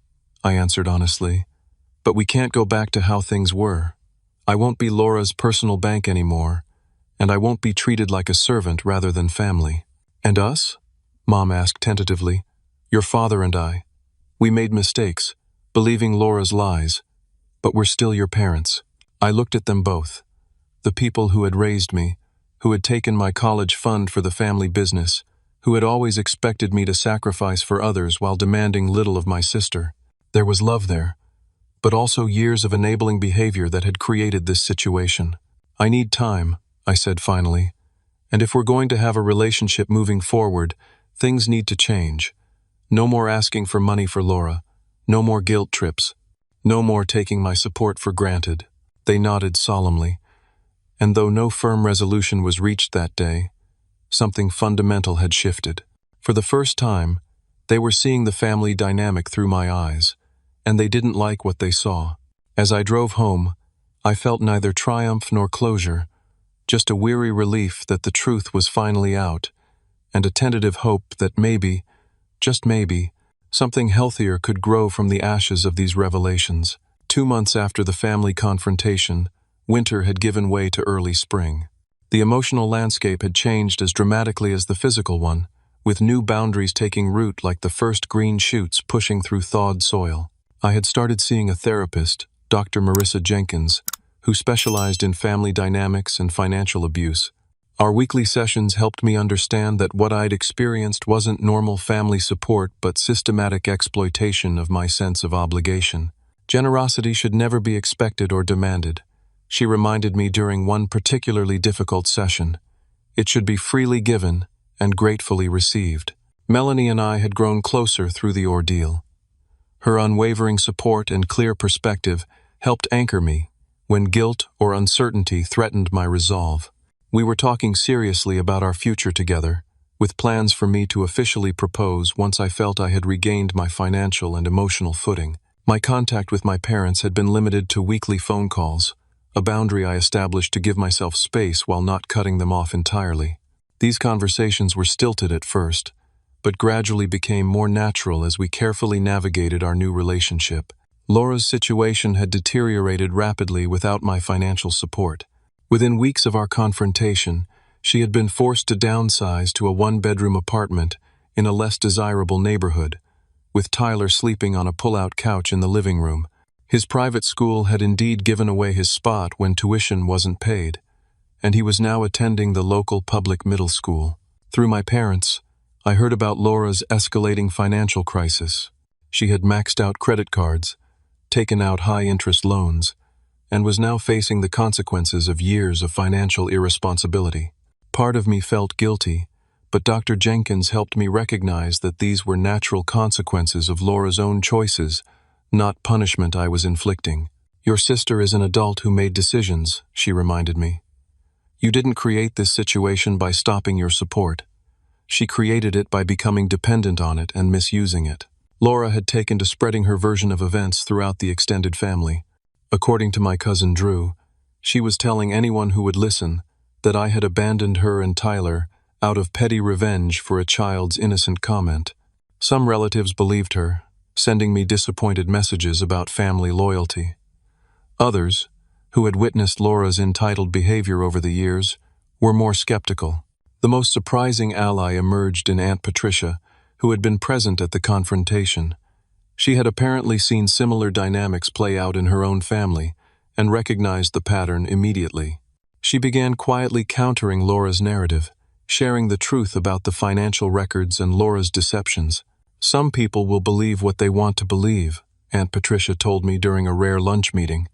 I answered honestly, but we can't go back to how things were. I won't be Laura's personal bank anymore, and I won't be treated like a servant rather than family. And us? Mom asked tentatively. Your father and I. We made mistakes, believing Laura's lies, but we're still your parents. I looked at them both, the people who had raised me, who had taken my college fund for the family business, who had always expected me to sacrifice for others while demanding little of my sister. There was love there, but also years of enabling behavior that had created this situation. I need time, I said finally, and if we're going to have a relationship moving forward, things need to change. No more asking for money for Laura, no more guilt trips, no more taking my support for granted. They nodded solemnly, and though no firm resolution was reached that day, something fundamental had shifted. For the first time, they were seeing the family dynamic through my eyes, and they didn't like what they saw. As I drove home, I felt neither triumph nor closure, just a weary relief that the truth was finally out, and a tentative hope that maybe, just maybe, something healthier could grow from the ashes of these revelations. 2 months after the family confrontation, winter had given way to early spring. The emotional landscape had changed as dramatically as the physical one, with new boundaries taking root like the first green shoots pushing through thawed soil. I had started seeing a therapist, Dr. Marissa Jenkins, who specialized in family dynamics and financial abuse. Our weekly sessions helped me understand that what I'd experienced wasn't normal family support but systematic exploitation of my sense of obligation. Generosity should never be expected or demanded, she reminded me during one particularly difficult session. It should be freely given and gratefully received. Melanie and I had grown closer through the ordeal. Her unwavering support and clear perspective helped anchor me when guilt or uncertainty threatened my resolve. We were talking seriously about our future together, with plans for me to officially propose once I felt I had regained my financial and emotional footing. My contact with my parents had been limited to weekly phone calls, a boundary I established to give myself space while not cutting them off entirely. These conversations were stilted at first, but gradually became more natural as we carefully navigated our new relationship. Laura's situation had deteriorated rapidly without my financial support. Within weeks of our confrontation, she had been forced to downsize to a one-bedroom apartment in a less desirable neighborhood, with Tyler sleeping on a pull-out couch in the living room. His private school had indeed given away his spot when tuition wasn't paid, and he was now attending the local public middle school. Through my parents, I heard about Laura's escalating financial crisis. She had maxed out credit cards, taken out high-interest loans, and was now facing the consequences of years of financial irresponsibility. Part of me felt guilty, but Dr. Jenkins helped me recognize that these were natural consequences of Laura's own choices, not punishment I was inflicting. "Your sister is an adult who made decisions," she reminded me. "You didn't create this situation by stopping your support. She created it by becoming dependent on it and misusing it." Laura had taken to spreading her version of events throughout the extended family. According to my cousin Drew, she was telling anyone who would listen that I had abandoned her and Tyler out of petty revenge for a child's innocent comment. Some relatives believed her, sending me disappointed messages about family loyalty. Others, who had witnessed Laura's entitled behavior over the years, were more skeptical. The most surprising ally emerged in Aunt Patricia, who had been present at the confrontation. She had apparently seen similar dynamics play out in her own family and recognized the pattern immediately. She began quietly countering Laura's narrative, sharing the truth about the financial records and Laura's deceptions. "Some people will believe what they want to believe," Aunt Patricia told me during a rare lunch meeting,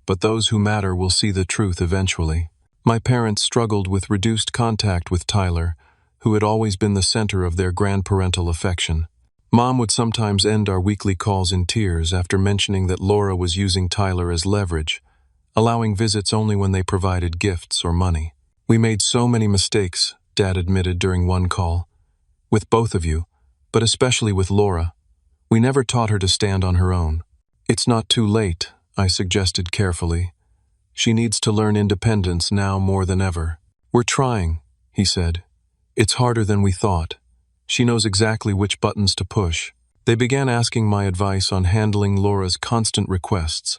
"but those who matter will see the truth eventually." My parents struggled with reduced contact with Tyler, who had always been the center of their grandparental affection. Mom would sometimes end our weekly calls in tears after mentioning that Laura was using Tyler as leverage, allowing visits only when they provided gifts or money. "We made so many mistakes," Dad admitted during one call. "With both of you, but especially with Laura. We never taught her to stand on her own." "It's not too late," I suggested carefully. "She needs to learn independence now more than ever." "We're trying," he said. "It's harder than we thought. She knows exactly which buttons to push." They began asking my advice on handling Laura's constant requests,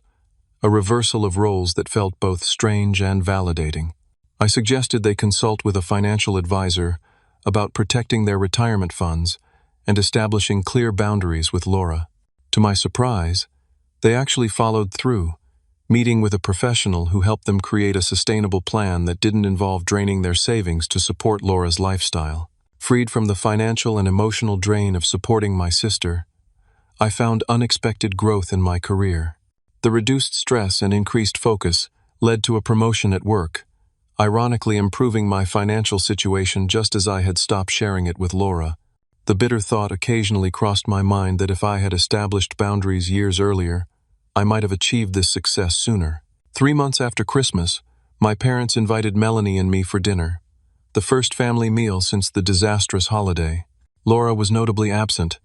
a reversal of roles that felt both strange and validating. I suggested they consult with a financial advisor about protecting their retirement funds and establishing clear boundaries with Laura. To my surprise, they actually followed through, meeting with a professional who helped them create a sustainable plan that didn't involve draining their savings to support Laura's lifestyle. Freed from the financial and emotional drain of supporting my sister, I found unexpected growth in my career. The reduced stress and increased focus led to a promotion at work, ironically improving my financial situation just as I had stopped sharing it with Laura. The bitter thought occasionally crossed my mind that if I had established boundaries years earlier, I might have achieved this success sooner. 3 months after Christmas, my parents invited Melanie and me for dinner, the first family meal since the disastrous holiday. Laura was notably absent,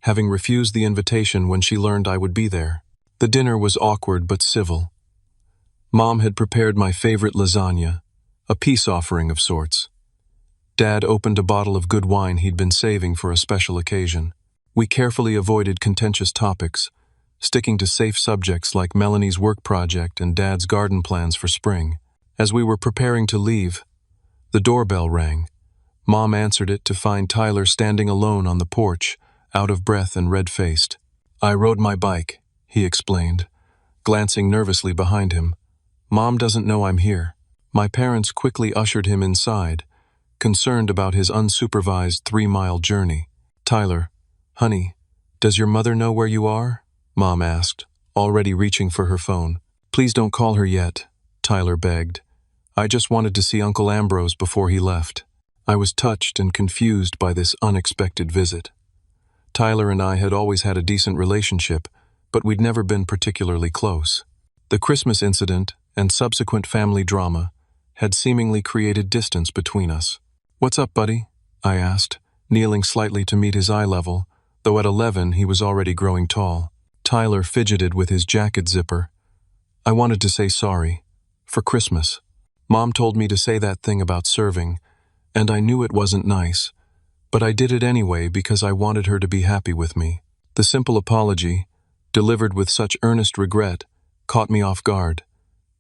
having refused the invitation when she learned I would be there. The dinner was awkward but civil. Mom had prepared my favorite lasagna, a peace offering of sorts. Dad opened a bottle of good wine he'd been saving for a special occasion. We carefully avoided contentious topics, sticking to safe subjects like Melanie's work project and Dad's garden plans for spring. As we were preparing to leave, the doorbell rang. Mom answered it to find Tyler standing alone on the porch, out of breath and red-faced. "I rode my bike," he explained, glancing nervously behind him. Mom doesn't know I'm here. My parents quickly ushered him inside, concerned about his unsupervised 3-mile journey. Tyler, honey, does your mother know where you are? Mom asked, already reaching for her phone. Please don't call her yet, Tyler begged. I just wanted to see Uncle Ambrose before he left. I was touched and confused by this unexpected visit. Tyler and I had always had a decent relationship, but we'd never been particularly close. The Christmas incident and subsequent family drama had seemingly created distance between us. What's up, buddy? I asked, kneeling slightly to meet his eye level, though at 11 he was already growing tall. Tyler fidgeted with his jacket zipper. I wanted to say sorry. For Christmas. Mom told me to say that thing about serving, and I knew it wasn't nice, but I did it anyway because I wanted her to be happy with me. The simple apology, delivered with such earnest regret, caught me off guard.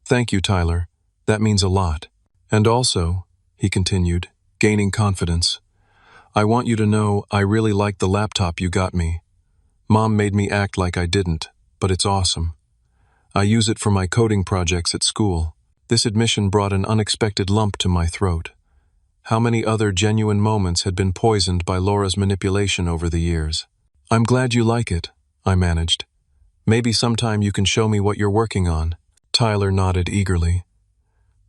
Thank you, Tyler. That means a lot. And also, he continued, gaining confidence, I want you to know I really like the laptop you got me. Mom made me act like I didn't, but it's awesome. I use it for my coding projects at school. This admission brought an unexpected lump to my throat. How many other genuine moments had been poisoned by Laura's manipulation over the years? I'm glad you like it, I managed. Maybe sometime you can show me what you're working on. Tyler nodded eagerly.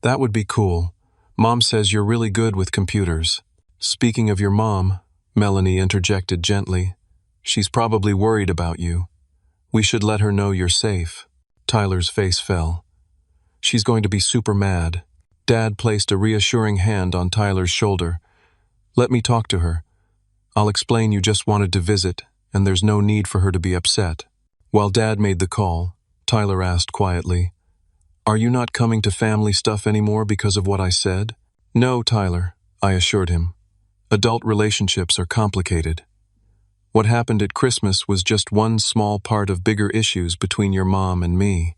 That would be cool. Mom says you're really good with computers. Speaking of your mom, Melanie interjected gently, she's probably worried about you. We should let her know you're safe. Tyler's face fell. She's going to be super mad. Dad placed a reassuring hand on Tyler's shoulder. Let me talk to her. I'll explain you just wanted to visit, and there's no need for her to be upset. While Dad made the call, Tyler asked quietly, Are you not coming to family stuff anymore because of what I said? No, Tyler, I assured him. Adult relationships are complicated. What happened at Christmas was just one small part of bigger issues between your mom and me.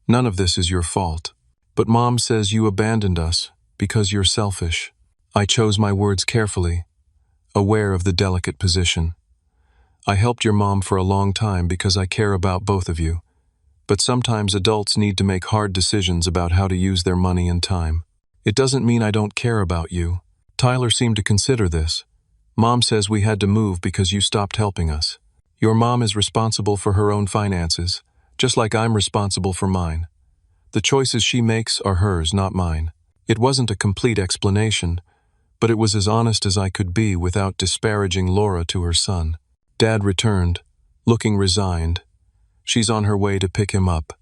None of this is your fault. But Mom says you abandoned us because you're selfish. I chose my words carefully, aware of the delicate position. I helped your mom for a long time because I care about both of you. But sometimes adults need to make hard decisions about how to use their money and time. It doesn't mean I don't care about you. Tyler seemed to consider this. Mom says we had to move because you stopped helping us. Your mom is responsible for her own finances, just like I'm responsible for mine. The choices she makes are hers, not mine. It wasn't a complete explanation, but it was as honest as I could be without disparaging Laura to her son. Dad returned, looking resigned. She's on her way to pick him up.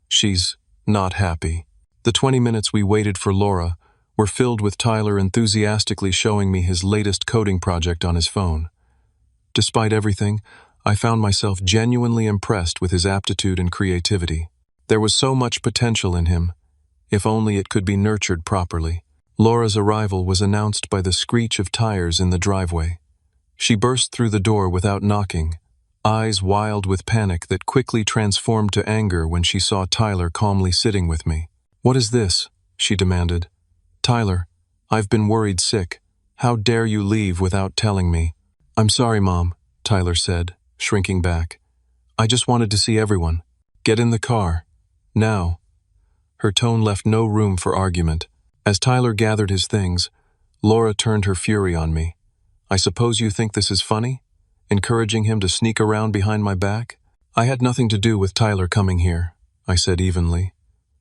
She's not happy. The 20 minutes we waited for Laura were filled with Tyler enthusiastically showing me his latest coding project on his phone. Despite everything, I found myself genuinely impressed with his aptitude and creativity. There was so much potential in him, if only it could be nurtured properly. Laura's arrival was announced by the screech of tires in the driveway. She burst through the door without knocking, eyes wild with panic that quickly transformed to anger when she saw Tyler calmly sitting with me. What is this? She demanded. Tyler, I've been worried sick. How dare you leave without telling me? I'm sorry, Mom, Tyler said, shrinking back. I just wanted to see everyone. Get in the car. Now. Her tone left no room for argument. As Tyler gathered his things, Laura turned her fury on me. I suppose you think this is funny? Encouraging him to sneak around behind my back? I had nothing to do with Tyler coming here, I said evenly.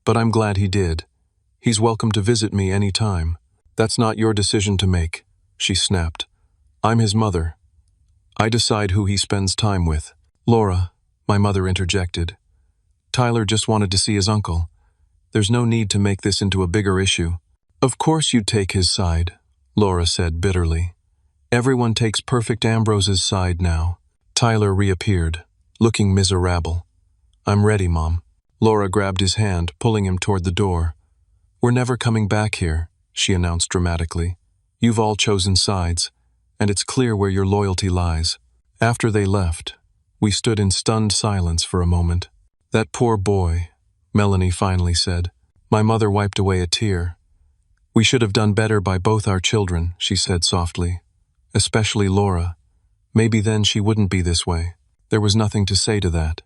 But I'm glad he did. He's welcome to visit me any time. That's not your decision to make, she snapped. I'm his mother. I decide who he spends time with. Laura, my mother interjected. Tyler just wanted to see his uncle. There's no need to make this into a bigger issue. Of course you'd take his side, Laura said bitterly. Everyone takes Perfect Ambrose's side now. Tyler reappeared, looking miserable. I'm ready, Mom. Laura grabbed his hand, pulling him toward the door. We're never coming back here, she announced dramatically. You've all chosen sides, and it's clear where your loyalty lies. After they left, we stood in stunned silence for a moment. That poor boy, Melanie finally said. My mother wiped away a tear. We should have done better by both our children, she said softly. Especially Laura. Maybe then she wouldn't be this way. There was nothing to say to that.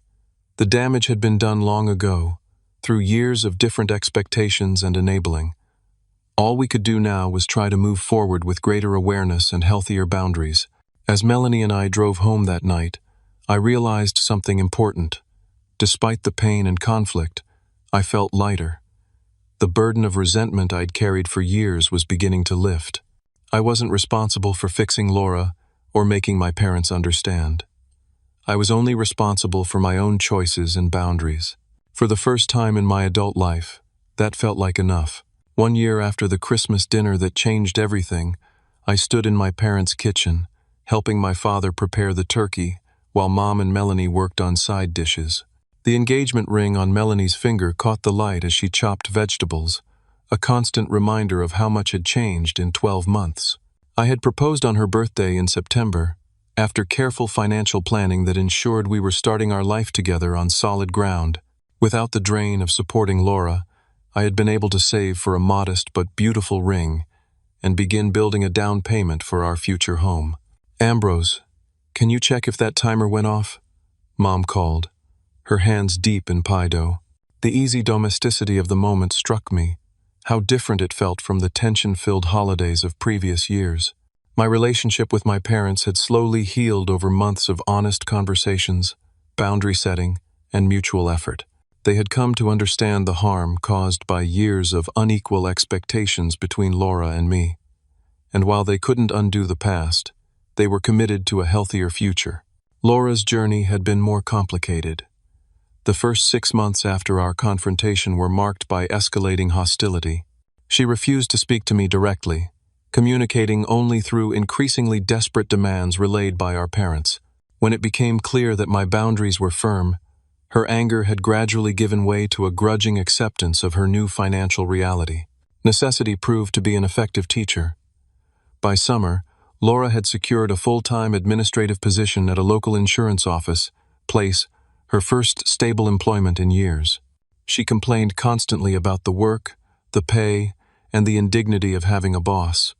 The damage had been done long ago, through years of different expectations and enabling. All we could do now was try to move forward with greater awareness and healthier boundaries. As Melanie and I drove home that night, I realized something important. Despite the pain and conflict, I felt lighter. The burden of resentment I'd carried for years was beginning to lift. I wasn't responsible for fixing Laura or making my parents understand. I was only responsible for my own choices and boundaries. For the first time in my adult life, that felt like enough. 1 year after the Christmas dinner that changed everything, I stood in my parents' kitchen, helping my father prepare the turkey, while Mom and Melanie worked on side dishes. The engagement ring on Melanie's finger caught the light as she chopped vegetables, a constant reminder of how much had changed in 12 months. I had proposed on her birthday in September, after careful financial planning that ensured we were starting our life together on solid ground. Without the drain of supporting Laura, I had been able to save for a modest but beautiful ring and begin building a down payment for our future home. "Ambrose, can you check if that timer went off?" Mom called, her hands deep in pie dough. The easy domesticity of the moment struck me, how different it felt from the tension-filled holidays of previous years. My relationship with my parents had slowly healed over months of honest conversations, boundary setting, and mutual effort. They had come to understand the harm caused by years of unequal expectations between Laura and me. And while they couldn't undo the past, they were committed to a healthier future. Laura's journey had been more complicated. The first 6 months after our confrontation were marked by escalating hostility. She refused to speak to me directly, communicating only through increasingly desperate demands relayed by our parents. When it became clear that my boundaries were firm, her anger had gradually given way to a grudging acceptance of her new financial reality. Necessity proved to be an effective teacher. By summer, Laura had secured a full-time administrative position at a local insurance office, her first stable employment in years. She complained constantly about the work, the pay, and the indignity of having a boss,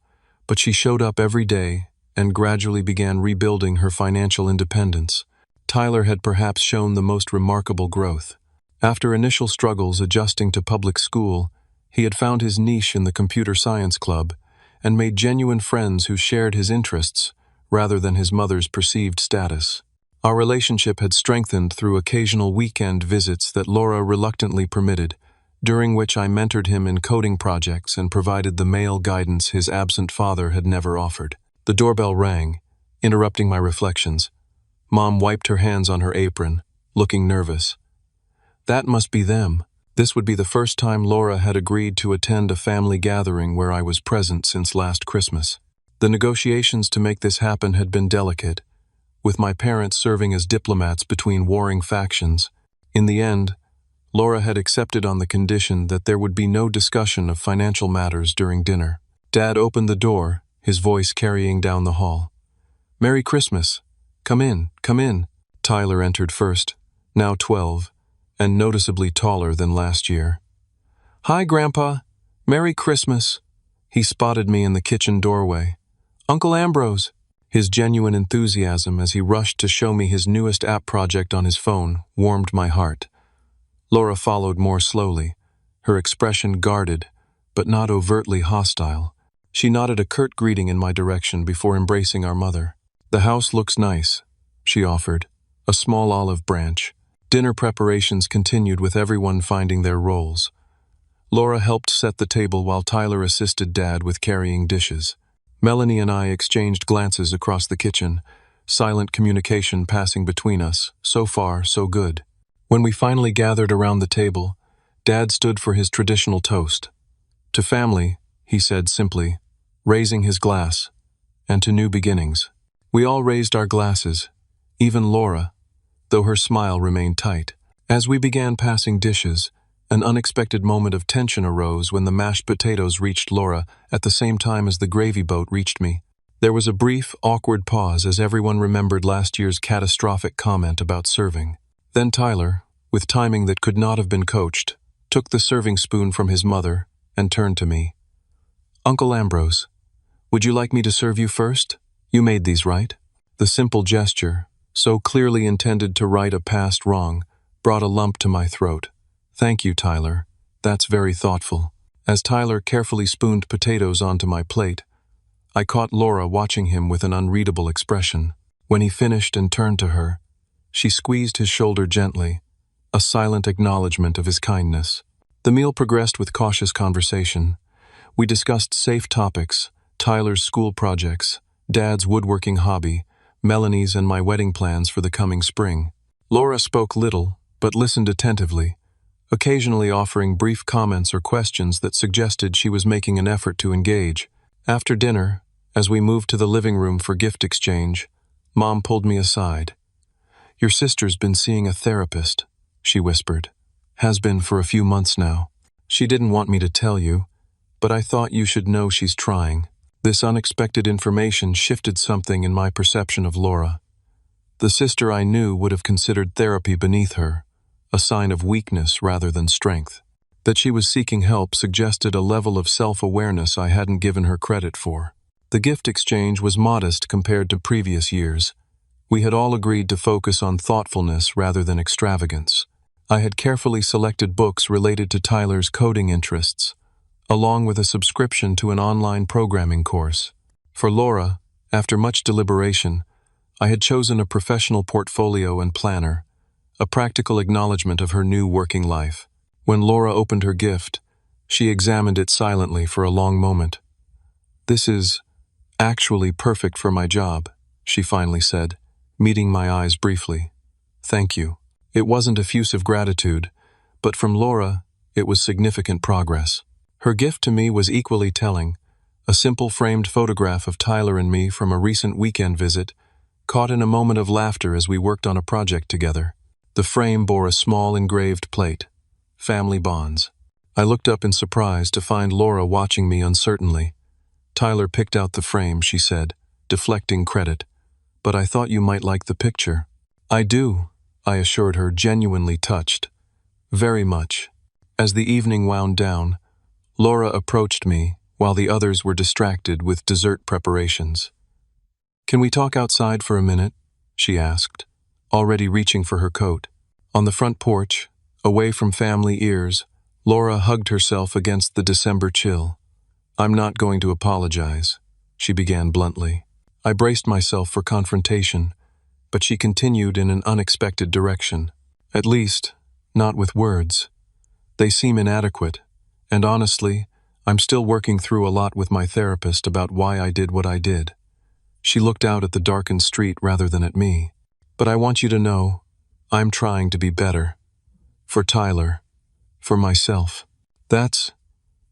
but she showed up every day and gradually began rebuilding her financial independence. Tyler had perhaps shown the most remarkable growth. After initial struggles adjusting to public school, he had found his niche in the computer science club and made genuine friends who shared his interests rather than his mother's perceived status. Our relationship had strengthened through occasional weekend visits that Laura reluctantly permitted, during which I mentored him in coding projects and provided the male guidance his absent father had never offered. The doorbell rang, interrupting my reflections. Mom wiped her hands on her apron, looking nervous. That must be them. This would be the first time Laura had agreed to attend a family gathering where I was present since last Christmas. The negotiations to make this happen had been delicate, with my parents serving as diplomats between warring factions. In the end, Laura had accepted on the condition that there would be no discussion of financial matters during dinner. Dad opened the door, his voice carrying down the hall. "Merry Christmas. Come in, come in." Tyler entered first, now 12, and noticeably taller than last year. "Hi, Grandpa. Merry Christmas." He spotted me in the kitchen doorway. "Uncle Ambrose." His genuine enthusiasm as he rushed to show me his newest app project on his phone warmed my heart. Laura followed more slowly, her expression guarded, but not overtly hostile. She nodded a curt greeting in my direction before embracing our mother. "The house looks nice," she offered, a small olive branch. Dinner preparations continued with everyone finding their roles. Laura helped set the table while Tyler assisted Dad with carrying dishes. Melanie and I exchanged glances across the kitchen, silent communication passing between us. So far, so good. When we finally gathered around the table, Dad stood for his traditional toast. "To family," he said simply, raising his glass, "and to new beginnings." We all raised our glasses, even Laura, though her smile remained tight. As we began passing dishes, an unexpected moment of tension arose when the mashed potatoes reached Laura at the same time as the gravy boat reached me. There was a brief, awkward pause as everyone remembered last year's catastrophic comment about serving. Then Tyler, with timing that could not have been coached, took the serving spoon from his mother and turned to me. "Uncle Ambrose, would you like me to serve you first? You made these, right?" The simple gesture, so clearly intended to right a past wrong, brought a lump to my throat. "Thank you, Tyler. That's very thoughtful." As Tyler carefully spooned potatoes onto my plate, I caught Laura watching him with an unreadable expression. When he finished and turned to her, she squeezed his shoulder gently, a silent acknowledgement of his kindness. The meal progressed with cautious conversation. We discussed safe topics: Tyler's school projects, Dad's woodworking hobby, Melanie's and my wedding plans for the coming spring. Laura spoke little, but listened attentively, occasionally offering brief comments or questions that suggested she was making an effort to engage. After dinner, as we moved to the living room for gift exchange, Mom pulled me aside. "Your sister's been seeing a therapist," she whispered. "Has been for a few months now. She didn't want me to tell you, but I thought you should know she's trying." This unexpected information shifted something in my perception of Laura. The sister I knew would have considered therapy beneath her, a sign of weakness rather than strength. That she was seeking help suggested a level of self-awareness I hadn't given her credit for. The gift exchange was modest compared to previous years. We had all agreed to focus on thoughtfulness rather than extravagance. I had carefully selected books related to Tyler's coding interests, along with a subscription to an online programming course. For Laura, after much deliberation, I had chosen a professional portfolio and planner, a practical acknowledgement of her new working life. When Laura opened her gift, she examined it silently for a long moment. "This is actually perfect for my job," she finally said, meeting my eyes briefly. "Thank you." It wasn't effusive gratitude, but from Laura, it was significant progress. Her gift to me was equally telling, a simple framed photograph of Tyler and me from a recent weekend visit, caught in a moment of laughter as we worked on a project together. The frame bore a small engraved plate, "Family Bonds." I looked up in surprise to find Laura watching me uncertainly. "Tyler picked out the frame," she said, deflecting credit, "but I thought you might like the picture." "I do," I assured her, genuinely touched. "Very much." As the evening wound down, Laura approached me while the others were distracted with dessert preparations. "Can we talk outside for a minute?" she asked, already reaching for her coat. On the front porch, away from family ears, Laura hugged herself against the December chill. "I'm not going to apologize," she began bluntly. I braced myself for confrontation, but she continued in an unexpected direction. "At least, not with words. They seem inadequate, and honestly, I'm still working through a lot with my therapist about why I did what I did." She looked out at the darkened street rather than at me. "But I want you to know, I'm trying to be better. For Tyler. For myself." "That's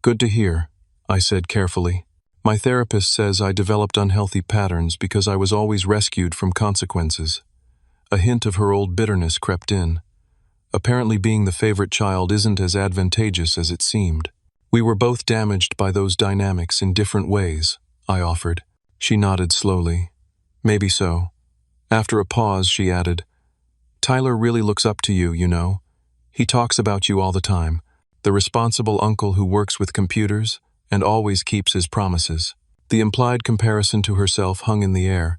good to hear," I said carefully. "My therapist says I developed unhealthy patterns because I was always rescued from consequences." A hint of her old bitterness crept in. Apparently being the favorite child isn't as advantageous as it seemed. "We were both damaged by those dynamics in different ways," I offered. She nodded slowly. "Maybe so." After a pause, she added, "Tyler really looks up to you, you know. He talks about you all the time. The responsible uncle who works with computers and always keeps his promises." The implied comparison to herself hung in the air,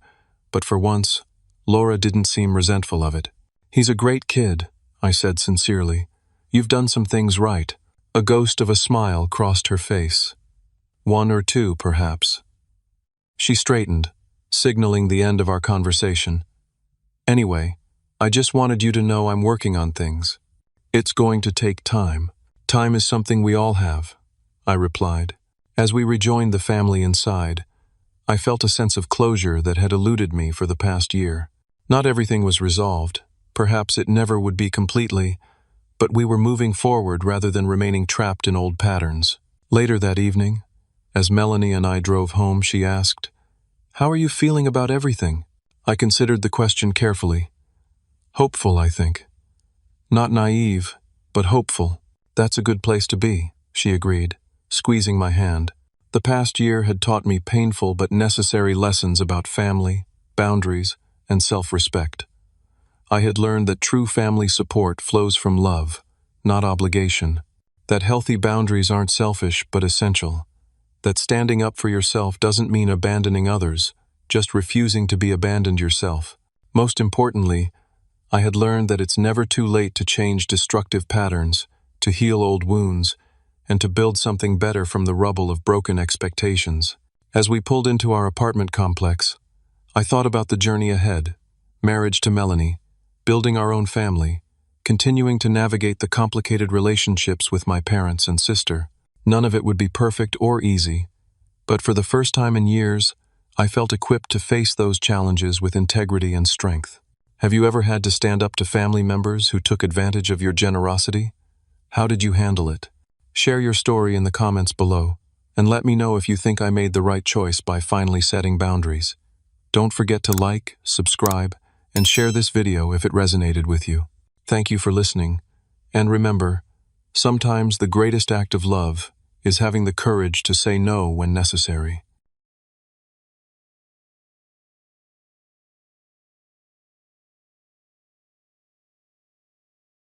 but for once, Laura didn't seem resentful of it. "He's a great kid," I said sincerely. "You've done some things right." A ghost of a smile crossed her face. "One or two, perhaps." She straightened, signaling the end of our conversation. "Anyway, I just wanted you to know I'm working on things. It's going to take time." "Time is something we all have," I replied. As we rejoined the family inside, I felt a sense of closure that had eluded me for the past year. Not everything was resolved, perhaps it never would be completely, but we were moving forward rather than remaining trapped in old patterns. Later that evening, as Melanie and I drove home, she asked, "How are you feeling about everything?" I considered the question carefully. "Hopeful, I think. Not naive, but hopeful." "That's a good place to be," she agreed, squeezing my hand. The past year had taught me painful but necessary lessons about family, boundaries, and self-respect. I had learned that true family support flows from love, not obligation. That healthy boundaries aren't selfish but essential. That standing up for yourself doesn't mean abandoning others, just refusing to be abandoned yourself. Most importantly, I had learned that it's never too late to change destructive patterns, to heal old wounds, and to build something better from the rubble of broken expectations. As we pulled into our apartment complex, I thought about the journey ahead: marriage to Melanie, building our own family, continuing to navigate the complicated relationships with my parents and sister. None of it would be perfect or easy, but for the first time in years, I felt equipped to face those challenges with integrity and strength. Have you ever had to stand up to family members who took advantage of your generosity? How did you handle it? Share your story in the comments below, and let me know if you think I made the right choice by finally setting boundaries. Don't forget to like, subscribe, and share this video if it resonated with you. Thank you for listening, and remember, sometimes the greatest act of love is having the courage to say no when necessary.